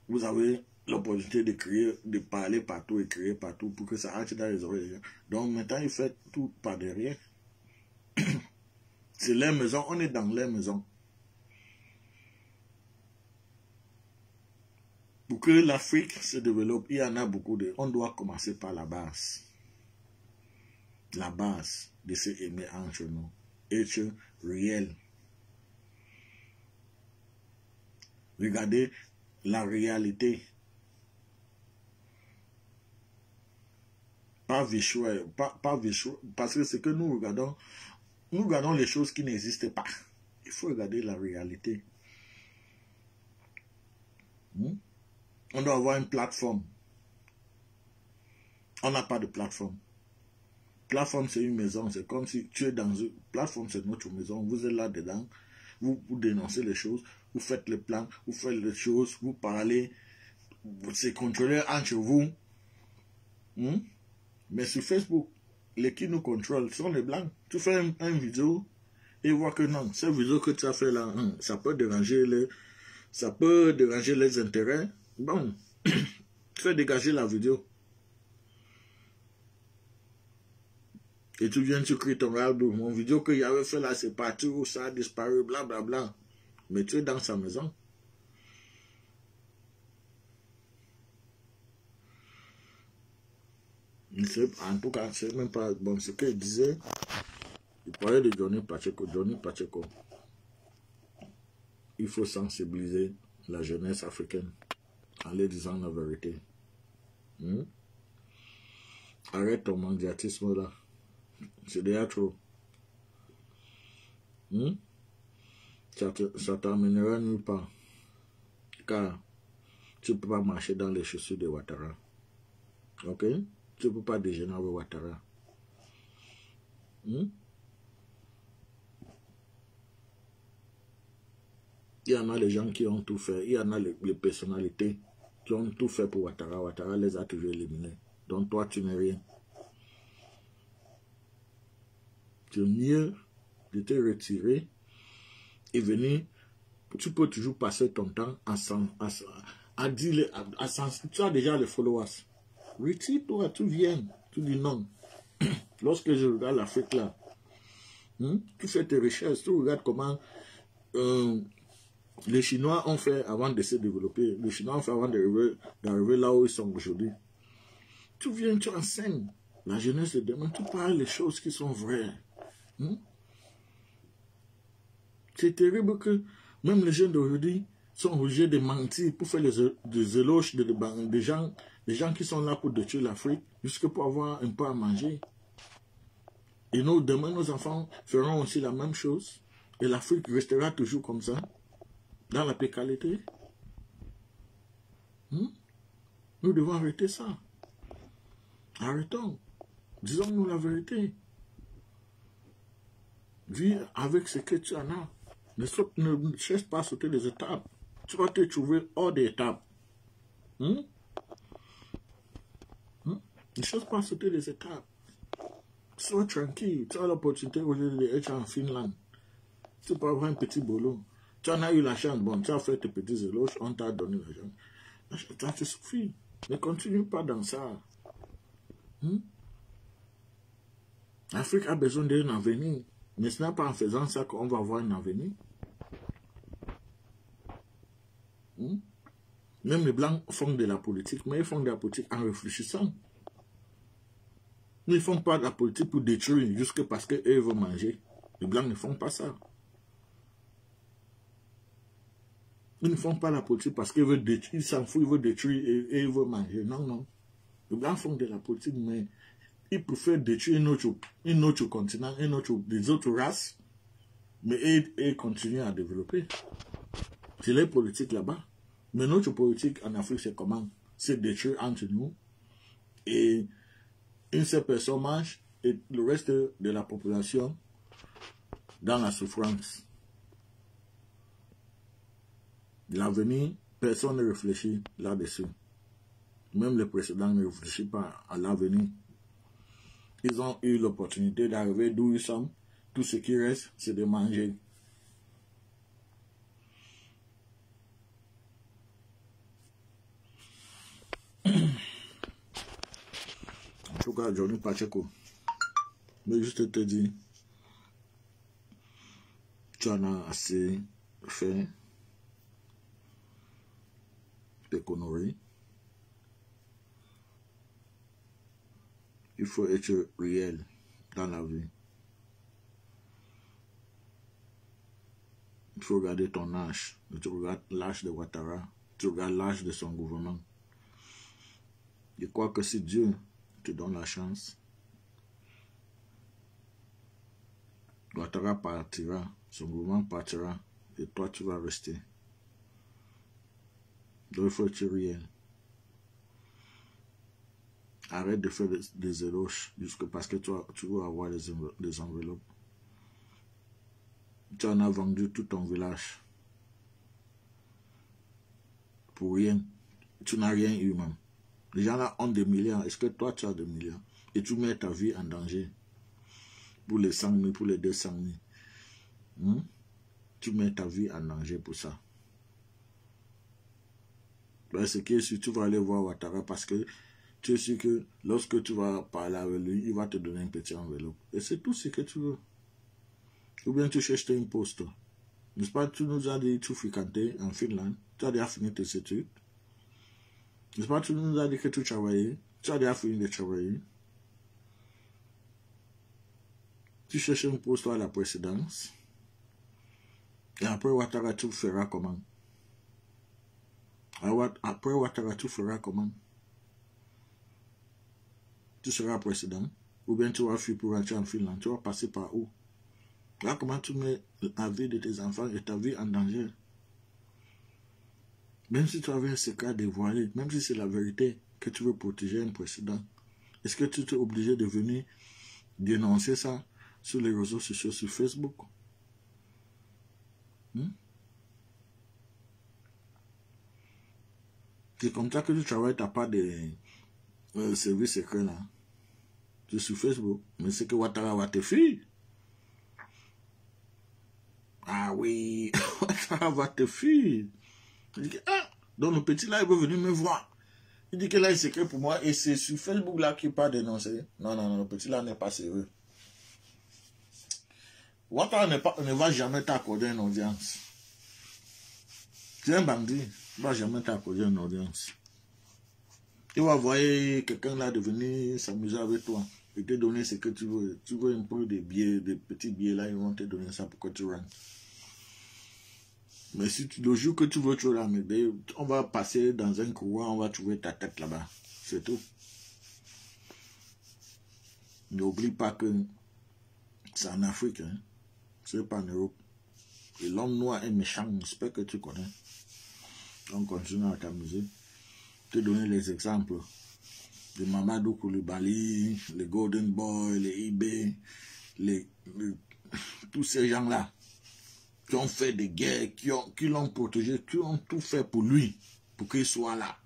vous avez l'opportunité de créer, de parler partout et créer partout pour que ça entre dans les oreilles. Donc maintenant, il fait tout par derrière. C'est leur maison, on est dans leur maison. Pour que l'Afrique se développe, il y en a beaucoup de... On doit commencer par la base. La base de se aimer entre nous. Être réel. Regardez la réalité. Pas visuel. Pas visuel. Parce que ce que nous regardons les choses qui n'existent pas. Il faut regarder la réalité. On doit avoir une plateforme. On n'a pas de plateforme. Plateforme, c'est une maison. C'est comme si tu es dans une plateforme, c'est notre maison. Vous êtes là-dedans. Vous dénoncez les choses. Vous faites les plans. Vous faites les choses. Vous parlez. C'est contrôlé entre vous. Mais sur Facebook, les qui nous contrôlent sont les blancs. Tu fais une vidéo et vois que non, cette vidéo que tu as fait là, ça peut déranger les intérêts. Bon, tu fais dégager la vidéo. Et tu viens, tu cries ton radio. Mon vidéo qu'il avait fait là, c'est partout, ça a disparu, blablabla. Bla, bla. Mais tu es dans sa maison. En tout cas, c'est même pas bon ce qu'il disait. Il parlait de Johnny Pacheco. Johnny Pacheco. Il faut sensibiliser la jeunesse africaine en leur disant la vérité. Arrête ton mondiatisme là. C'est déjà trop. Ça t'amènera nulle part. Car tu ne peux pas marcher dans les chaussures de Ouattara. Ok? Tu ne peux pas déjeuner avec Ouattara. Il y en a les gens qui ont tout fait. Il y en a les personnalités qui ont tout fait pour Ouattara. Ouattara les a toujours éliminés. Donc toi, tu n'es rien. C'est mieux de te retirer et venir. Tu peux toujours passer ton temps à dire, tu as déjà les followers. Retire-toi, tu viens, tu dis non. Lorsque je regarde l'Afrique là, tu fais tes recherches, tu regardes comment les Chinois ont fait avant de se développer, les Chinois ont fait avant d'arriver là où ils sont aujourd'hui. Tu viens, tu enseignes. La jeunesse de demain, tu parles les choses qui sont vraies. C'est terrible que même les jeunes d'aujourd'hui sont obligés de mentir pour faire des éloges des gens qui sont là pour détruire l'Afrique, jusque pour avoir un peu à manger. Et nous, demain, nos enfants feront aussi la même chose. Et l'Afrique restera toujours comme ça, dans la précarité. Nous devons arrêter ça. Arrêtons. Disons-nous la vérité. Vis avec ce que tu en as. Ne cherche pas à sauter les étapes. Tu vas te trouver hors des étapes. Ne cherche pas à sauter les étapes. Sois tranquille. Tu as l'opportunité aujourd'hui d'être en Finlande. Tu peux avoir un petit boulot. Tu en as eu la chance. Bon, tu as fait tes petits éloges. On t'a donné l'argent. Ça te suffit. Ne continue pas dans ça. L'Afrique a besoin d'un avenir. Mais ce n'est pas en faisant ça qu'on va avoir un avenir. Même les Blancs font de la politique, mais ils font de la politique en réfléchissant. Ils ne font pas de la politique pour détruire, juste parce qu'eux veulent manger. Les Blancs ne font pas ça. Ils ne font pas la politique parce qu'ils veulent détruire, ils s'en foutent, ils veulent détruire et ils veulent manger. Non, non. Les Blancs font de la politique, mais ils préfèrent détruire un autre continent, des autres races, mais ils continuent à développer. C'est les politiques là-bas. Mais notre politique en Afrique, c'est comment? C'est détruire entre nous. Et une seule personne mange et le reste de la population dans la souffrance. L'avenir, personne ne réfléchit là-dessus. Même les précédents ne réfléchissent pas à l'avenir. Ils ont eu l'opportunité d'arriver d'où ils sont. Tout ce qui reste, c'est de manger. En tout cas, Johnny Pacheco, mais juste te dire, tu en as assez fait de conneries. Il faut être réel dans la vie. Il faut regarder ton âge. Tu regardes l'âge de Ouattara. Tu regardes l'âge de son gouvernement. Je crois que si Dieu te donne la chance, Ouattara partira, son gouvernement partira, et toi tu vas rester. Donc il faut être réel. Arrête de faire des éloges jusque parce que tu vas avoir des enveloppes. Tu en as vendu tout ton village. Pour rien. Tu n'as rien eu même. Les gens là ont des milliards. Est-ce que toi tu as des milliards? Et tu mets ta vie en danger. Pour les 100 000, pour les 200 000. Tu mets ta vie en danger pour ça. Parce que si tu vas aller voir Ouattara parce que tu sais que lorsque tu vas parler avec lui, il va te donner un petit enveloppe. Et c'est tout ce que tu veux. Ou bien tu cherches un poste. N'est-ce pas, tu nous as dit que tu fréquentais en Finlande. Tu as déjà fini tes études. N'est-ce pas, tu nous as dit que tu travaillais. Tu as déjà fini de travailler. Tu cherches un poste à la présidence. Et après Ouattara, tu feras comment? Après Ouattara, tu feras comment? Tu seras président. Ou bien tu vas fuir pour rentrer en Finlande. Tu vas passer par où? Là, comment tu mets la vie de tes enfants et ta vie en danger? Même si tu avais un secret dévoilé, même si c'est la vérité que tu veux protéger un président, est-ce que tu es obligé de venir dénoncer ça sur les réseaux sociaux, sur Facebook? C'est comme ça que tu travailles, tu n'as pas de service secret là. Tu es sur Facebook, mais c'est que Ouattara va te fuir. Ah oui, Ouattara va te fuir. Il dit que, ah, donc le petit là, il veut venir me voir. Il dit que là, il s'écrit pour moi et c'est sur Facebook là qu'il pas dénoncer. Non, non, non, le petit là n'est pas sérieux. Ouattara ne va jamais t'accorder une audience. C'est un bandit, il ne va jamais t'accorder une audience. Il va envoyer quelqu'un là de venir s'amuser avec toi et te donner ce que tu veux. Tu veux un peu de billets, des petits billets là, ils vont te donner ça pour que tu rentres. Mais si le jour que tu veux te ramener, on va passer dans un couloir, on va trouver ta tête là-bas. C'est tout. N'oublie pas que c'est en Afrique, hein. C'est pas en Europe. Et l'homme noir est méchant, j'espère que tu connais. On continue à t'amuser. Te donner les exemples de Mamadou Koulibaly, les Golden Boy, les eBay, tous ces gens-là qui ont fait des guerres, qui l'ont protégé, qui ont tout fait pour lui, pour qu'il soit là.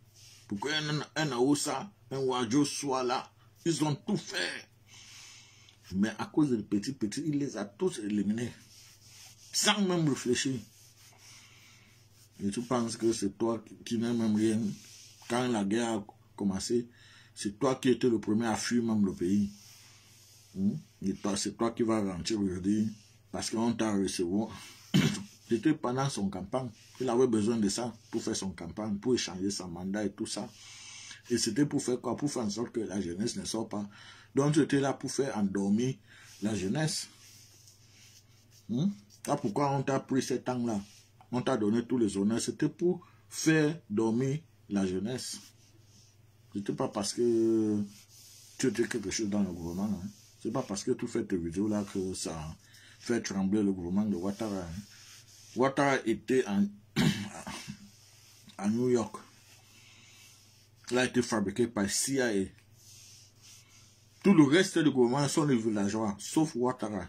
Pour qu'un Aoussa, un Wadjo soit là. Ils ont tout fait. Mais à cause des petits, il les a tous éliminés. Sans même réfléchir. Et tu penses que c'est toi qui n'as même rien. Quand la guerre a commencé, c'est toi qui étais le premier à fuir même le pays. Et c'est toi qui vas rentrer aujourd'hui parce qu'on t'a reçu. C'était pendant son campagne. Il avait besoin de ça pour faire son campagne, pour échanger son mandat et tout ça. Et c'était pour faire quoi? Pour faire en sorte que la jeunesse ne sort pas. Donc tu étais là pour faire endormir la jeunesse. Là, pourquoi on t'a pris ce temps-là? On t'a donné tous les honneurs. C'était pour faire dormir la jeunesse. C'était pas parce que tu étais quelque chose dans le gouvernement. Hein. C'est pas parce que tu fais tes vidéos là que ça fait trembler le gouvernement de Ouattara. Hein. Ouattara était à New York. Il a été fabriqué par CIA. Tout le reste du gouvernement sont des villageois, sauf Ouattara.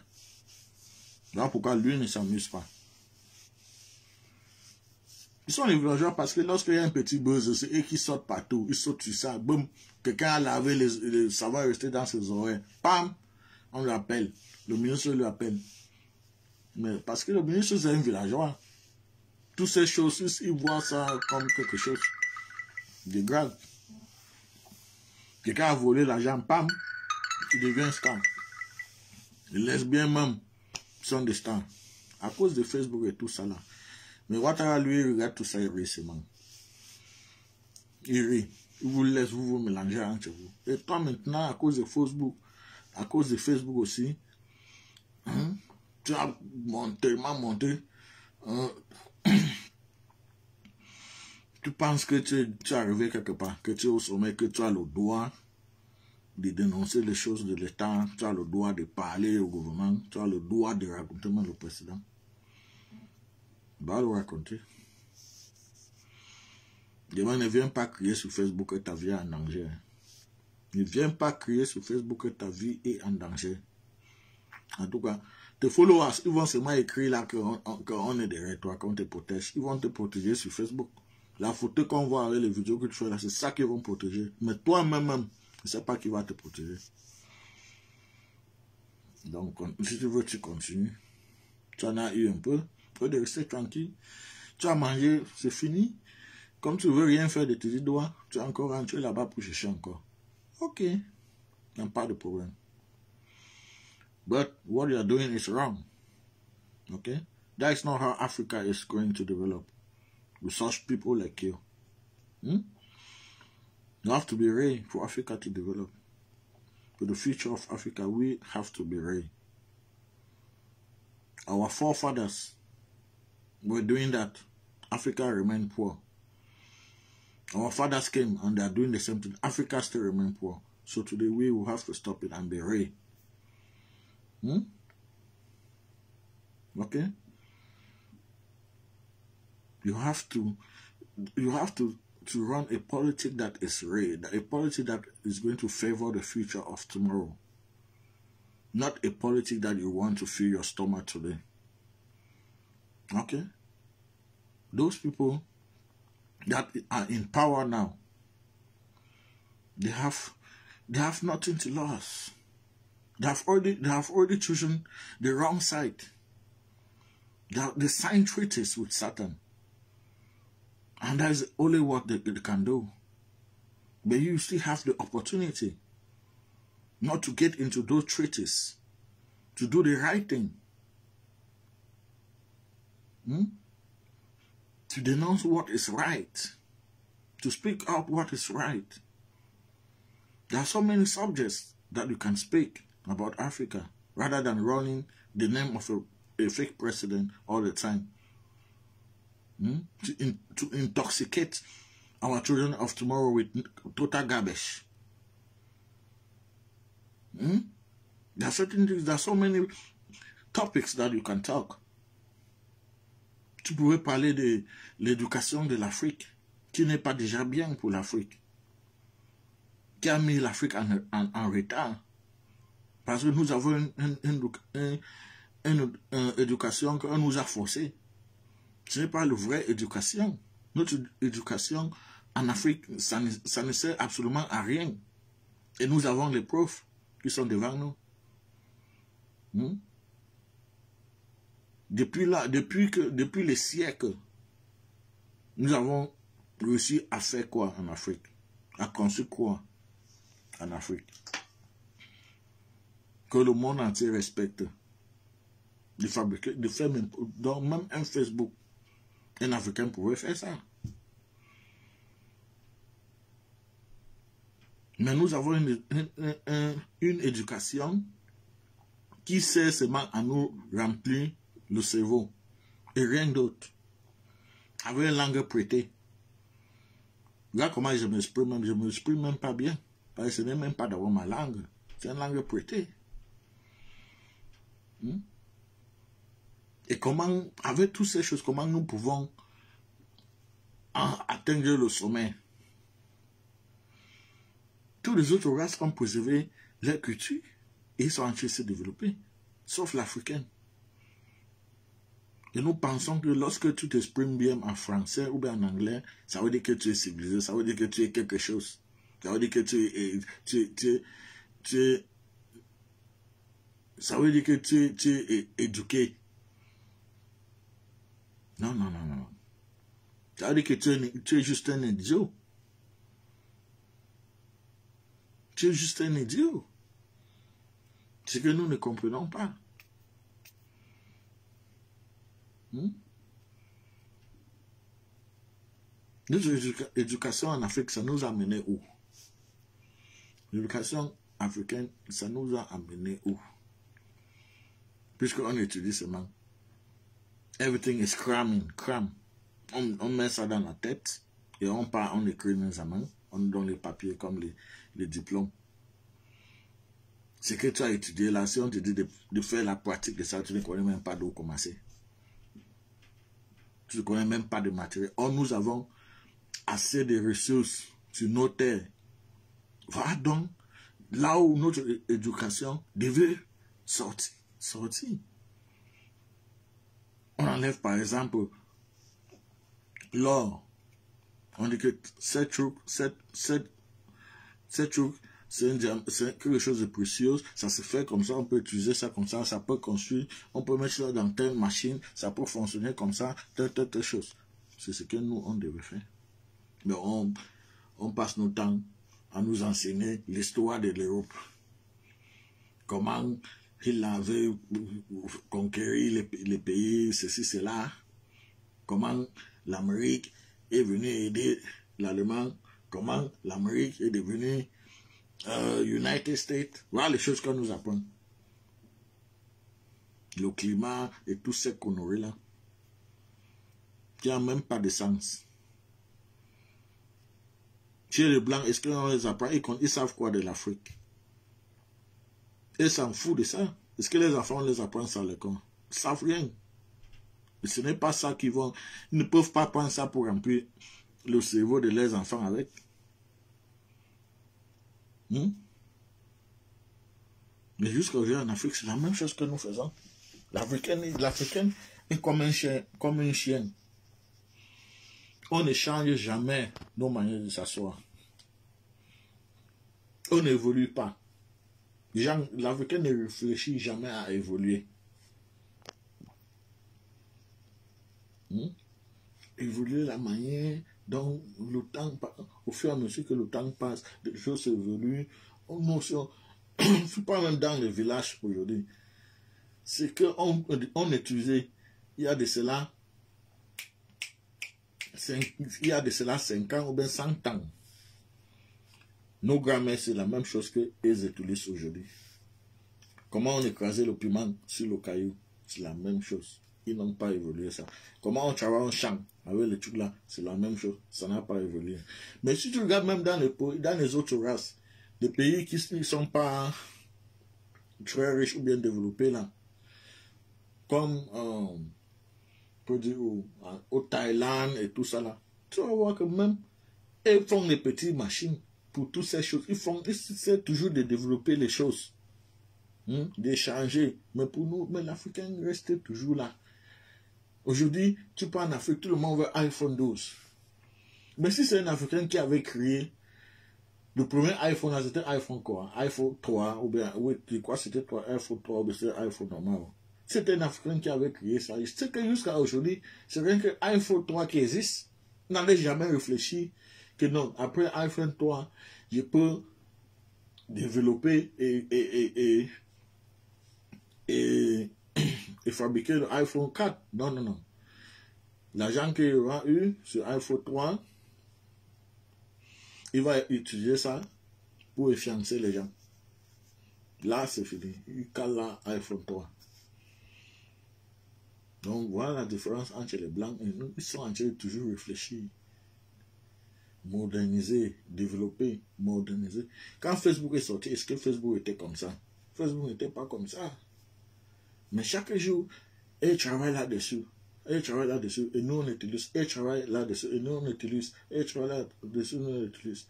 Donc pourquoi lui ne s'amuse pas? Ils sont les villageois parce que lorsqu'il y a un petit buzz, c'est eux qui sortent partout. Ils sautent sur ça. Boum. Quelqu'un a lavé ça va rester dans ses oreilles. Pam. On l'appelle. Le ministre lui appelle. Mais parce que le ministre c'est un villageois. Toutes ces choses, ils voient ça comme quelque chose de grave. Quelqu'un a volé l'argent. Pam. Il devient star. Les lesbiens même sont des stars. À cause de Facebook et tout ça là. Mais Ouattara, lui, il regarde tout ça, il rit seulement. Il rit. Il vous laisse vous mélanger entre vous. Et toi, maintenant, à cause de Facebook aussi, hein, tu as tellement monté. Tu penses que tu es arrivé quelque part, que tu es au sommet, que tu as le droit de dénoncer les choses de l'État, tu as le droit de parler au gouvernement, tu as le droit de raconter même le président. Va le raconter. Demain, ne viens pas crier sur Facebook que ta vie est en danger. Ne viens pas crier sur Facebook que ta vie est en danger. En tout cas, tes followers, ils vont seulement écrire là qu'on est derrière toi, qu'on te protège. Ils vont te protéger sur Facebook. La photo qu'on voit avec les vidéos que tu fais là, c'est ça qu'ils vont protéger. Mais toi-même, ne sais pas qui va te protéger. Donc, si tu veux, tu continues. Tu en as eu un peu. Tu veux rester tranquille. Tu as mangé, c'est fini. Comme tu ne veux rien faire de tes doigts, tu es encore rentré là-bas pour chercher encore. Ok, il n'y a pas de problème. But what you are doing is wrong. Okay? That is not how Africa is going to develop with such people like you. You have to be ready for Africa to develop. For the future of Africa, we have to be ready. Our forefathers were doing that. Africa remained poor. Our fathers came and they are doing the same thing. Africa still remains poor. So today we will have to stop it and be ready. Okay? You have to run a politics that is real, a politics that is going to favor the future of tomorrow. Not a politics that you want to fill your stomach today. Okay? Those people that are in power now, they have nothing to lose. They have already chosen the wrong side. They signed treaties with Satan. And that is only what they can do. But you still have the opportunity not to get into those treaties, to do the right thing. To denounce what is right, to speak up what is right. There are so many subjects that you can speak about Africa rather than running the name of a fake president all the time. To intoxicate our children of tomorrow with total garbage. There are certain things, there are so many topics that you can talk. Tu pouvais parler de l'éducation de l'Afrique, qui n'est pas déjà bien pour l'Afrique, qui a mis l'Afrique en retard. Parce que nous avons une éducation qu'on nous a forcée. Ce n'est pas la vraie éducation. Notre éducation en Afrique, ça ne sert absolument à rien. Et nous avons les preuves qui sont devant nous. Depuis les siècles, nous avons réussi à faire quoi en Afrique? À construire quoi en Afrique? Que le monde entier respecte. De fabriquer, de faire même un Facebook. Un Africain pouvait faire ça. Mais nous avons une éducation qui sert seulement à nous remplir le cerveau. Et rien d'autre. Avec une langue prêtée. Regarde comment je m'exprime même pas bien. Parce que ce n'est même pas d'avoir ma langue. C'est une langue prêtée. Et comment, avec toutes ces choses, comment nous pouvons atteindre le sommet? Tous les autres races ont préservé leur culture et ils sont en train de se développer, sauf l'Africain. Et nous pensons que lorsque tu t'exprimes bien en français ou bien en anglais, ça veut dire que tu es civilisé, ça veut dire que tu es quelque chose. Ça veut dire que ça veut dire que tu es éduqué. Non. Ça veut dire que tu es juste un idiot. Tu es juste un idiot. C'est que nous ne comprenons pas. Notre éducation en Afrique, ça nous a amené où? L'éducation africaine, ça nous a amené où? Puisqu'on étudie seulement. Everything is cram. On met ça dans la tête et on part, on écrit nos amants, on donne les papiers comme les diplômes. Ce que tu as étudié là, si on te dit de faire la pratique de ça, tu ne connais même pas d'où commencer. Tu ne connais même pas de matériel. Or, nous avons assez de ressources sur nos terres. Voilà donc là où notre éducation devait sortir. On enlève par exemple l'or. On dit que cette truc, c'est quelque chose de précieux, ça se fait comme ça, on peut utiliser ça comme ça peut construire, on peut mettre ça dans telle machine, ça peut fonctionner comme ça, telle chose. C'est ce que nous, on devait faire. Mais on passe nos temps à nous enseigner l'histoire de l'Europe. Comment il avait conquéri les pays, ceci, cela. Comment l'Amérique est venue aider l'Allemagne. Comment l'Amérique est devenue United States. Voilà les choses qu'on nous apprend. Le climat et tout ce qu'on aurait là. Qui n'a même pas de sens. Chez les Blancs, est-ce qu'on les apprend? Ils savent quoi de l'Afrique? Ils s'en foutent de ça. Est-ce que les enfants les apprennent ça à l'école? Ils ne savent rien. Et ce n'est pas ça qu'ils vont... Ils ne peuvent pas prendre ça pour remplir le cerveau de leurs enfants avec. Mais jusqu'aujourd'hui en Afrique, c'est la même chose que nous faisons. L'Africaine est comme un chien. On ne change jamais nos manières de s'asseoir. On n'évolue pas. L'Africain ne réfléchit jamais à évoluer. Évoluer la manière dont le temps, au fur et à mesure que le temps passe, les choses évoluent. On pas même dans les villages aujourd'hui. C'est qu'on utilisait, il y a de cela 5 ans ou bien 100 ans. Nos grands-mères, c'est la même chose qu'ils utilisent aujourd'hui. Comment on écrasait le piment sur le caillou, c'est la même chose. Ils n'ont pas évolué ça. Comment on travaille en champ avec les trucs là, c'est la même chose. Ça n'a pas évolué. Mais si tu regardes même dans les autres races, des pays qui ne sont pas très riches ou bien développés là, comme au Thaïlande et tout ça là, tu vas voir que même ils font des petites machines pour toutes ces choses. Ils essaient toujours de développer les choses, d'échanger. Mais pour nous, l'Africain reste toujours là. Aujourd'hui, tu pars en Afrique, tout le monde veut iPhone 12. Mais si c'est un Africain qui avait créé le premier iPhone, c'était iPhone quoi? iPhone 3, ou bien, oui, quoi, c'était iPhone 3, ou bien c'était iPhone normal. C'était un Africain qui avait créé ça. C'est que jusqu'à aujourd'hui, c'est rien que iPhone 3 qui existe. N'avait jamais réfléchi que non, après iPhone 3, je peux développer et fabriquer le iPhone 4. Non. L'argent qu'il aura eu sur iPhone 3, il va utiliser ça pour influencer les gens. Là, c'est fini. Il cale l'iPhone 3. Donc, voilà la différence entre les Blancs et nous. Ils sont en train de toujours réfléchir. Moderniser, développer, moderniser. Quand Facebook est sorti, est-ce que Facebook était comme ça? Facebook n'était pas comme ça. Mais chaque jour, ils travaillent là-dessus. Ils travaillent là-dessus et nous on utilise. Ils travaillent là-dessus et nous on utilise. Ils travaillent là-dessus et nous on utilise.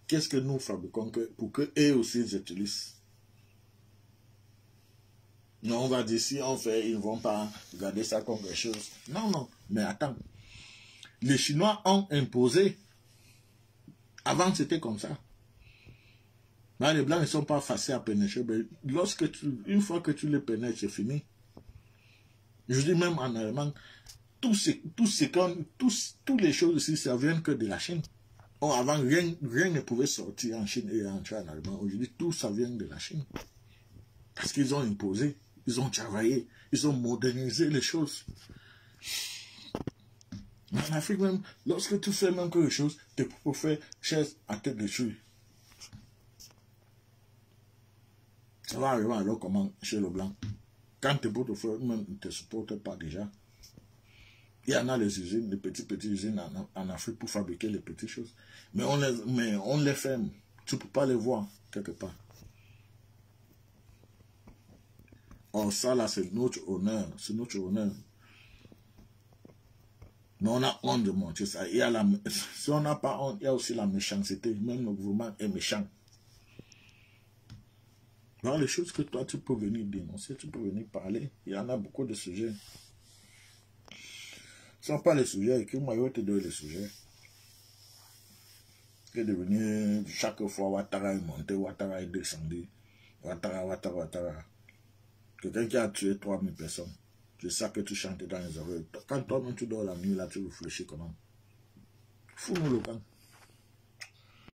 Qu'est-ce que nous fabriquons pour qu'eux aussi ils utilisent? Non, on va dire si on fait, ils ne vont pas regarder ça comme quelque chose. Non. Mais attends. Les Chinois ont imposé. Avant, c'était comme ça. Mais les Blancs ne sont pas faciles à pénétrer. Mais une fois que tu les pénètres, c'est fini. Je dis même en Allemagne, tous les choses ici, ça vient que de la Chine. Avant, rien ne pouvait sortir en Chine et entrer en Allemagne. Aujourd'hui, tout ça vient de la Chine. Parce qu'ils ont imposé. Ils ont travaillé, ils ont modernisé les choses. En Afrique même, lorsque tu fais même quelque chose, tes propres frères cherchent à te détruire. Ça va arriver alors comment chez le blanc. Quand tes propres frères même ne te supportent pas déjà. Il y en a les usines, les petites usines en Afrique pour fabriquer les petites choses. Mais on les ferme. Tu ne peux pas les voir quelque part. Oh, ça là, c'est notre honneur. C'est notre honneur. Mais on a honte de montrer ça. Si on n'a pas honte, il y a aussi la méchanceté. Même le gouvernement est méchant. Voilà les choses que toi, tu peux venir dénoncer, tu peux venir parler. Il y en a beaucoup de sujets. Ce ne sont pas les sujets. Écris-moi, je vais te donner les sujets. Que de venir chaque fois, Ouattara est monté, Ouattara est descendu. Ouattara. Quelqu'un qui a tué 3000 personnes. C'est ça que tu chantes dans les oreilles. Quand toi-même tu dors la nuit, là, tu réfléchis comment? Fous-nous le camp.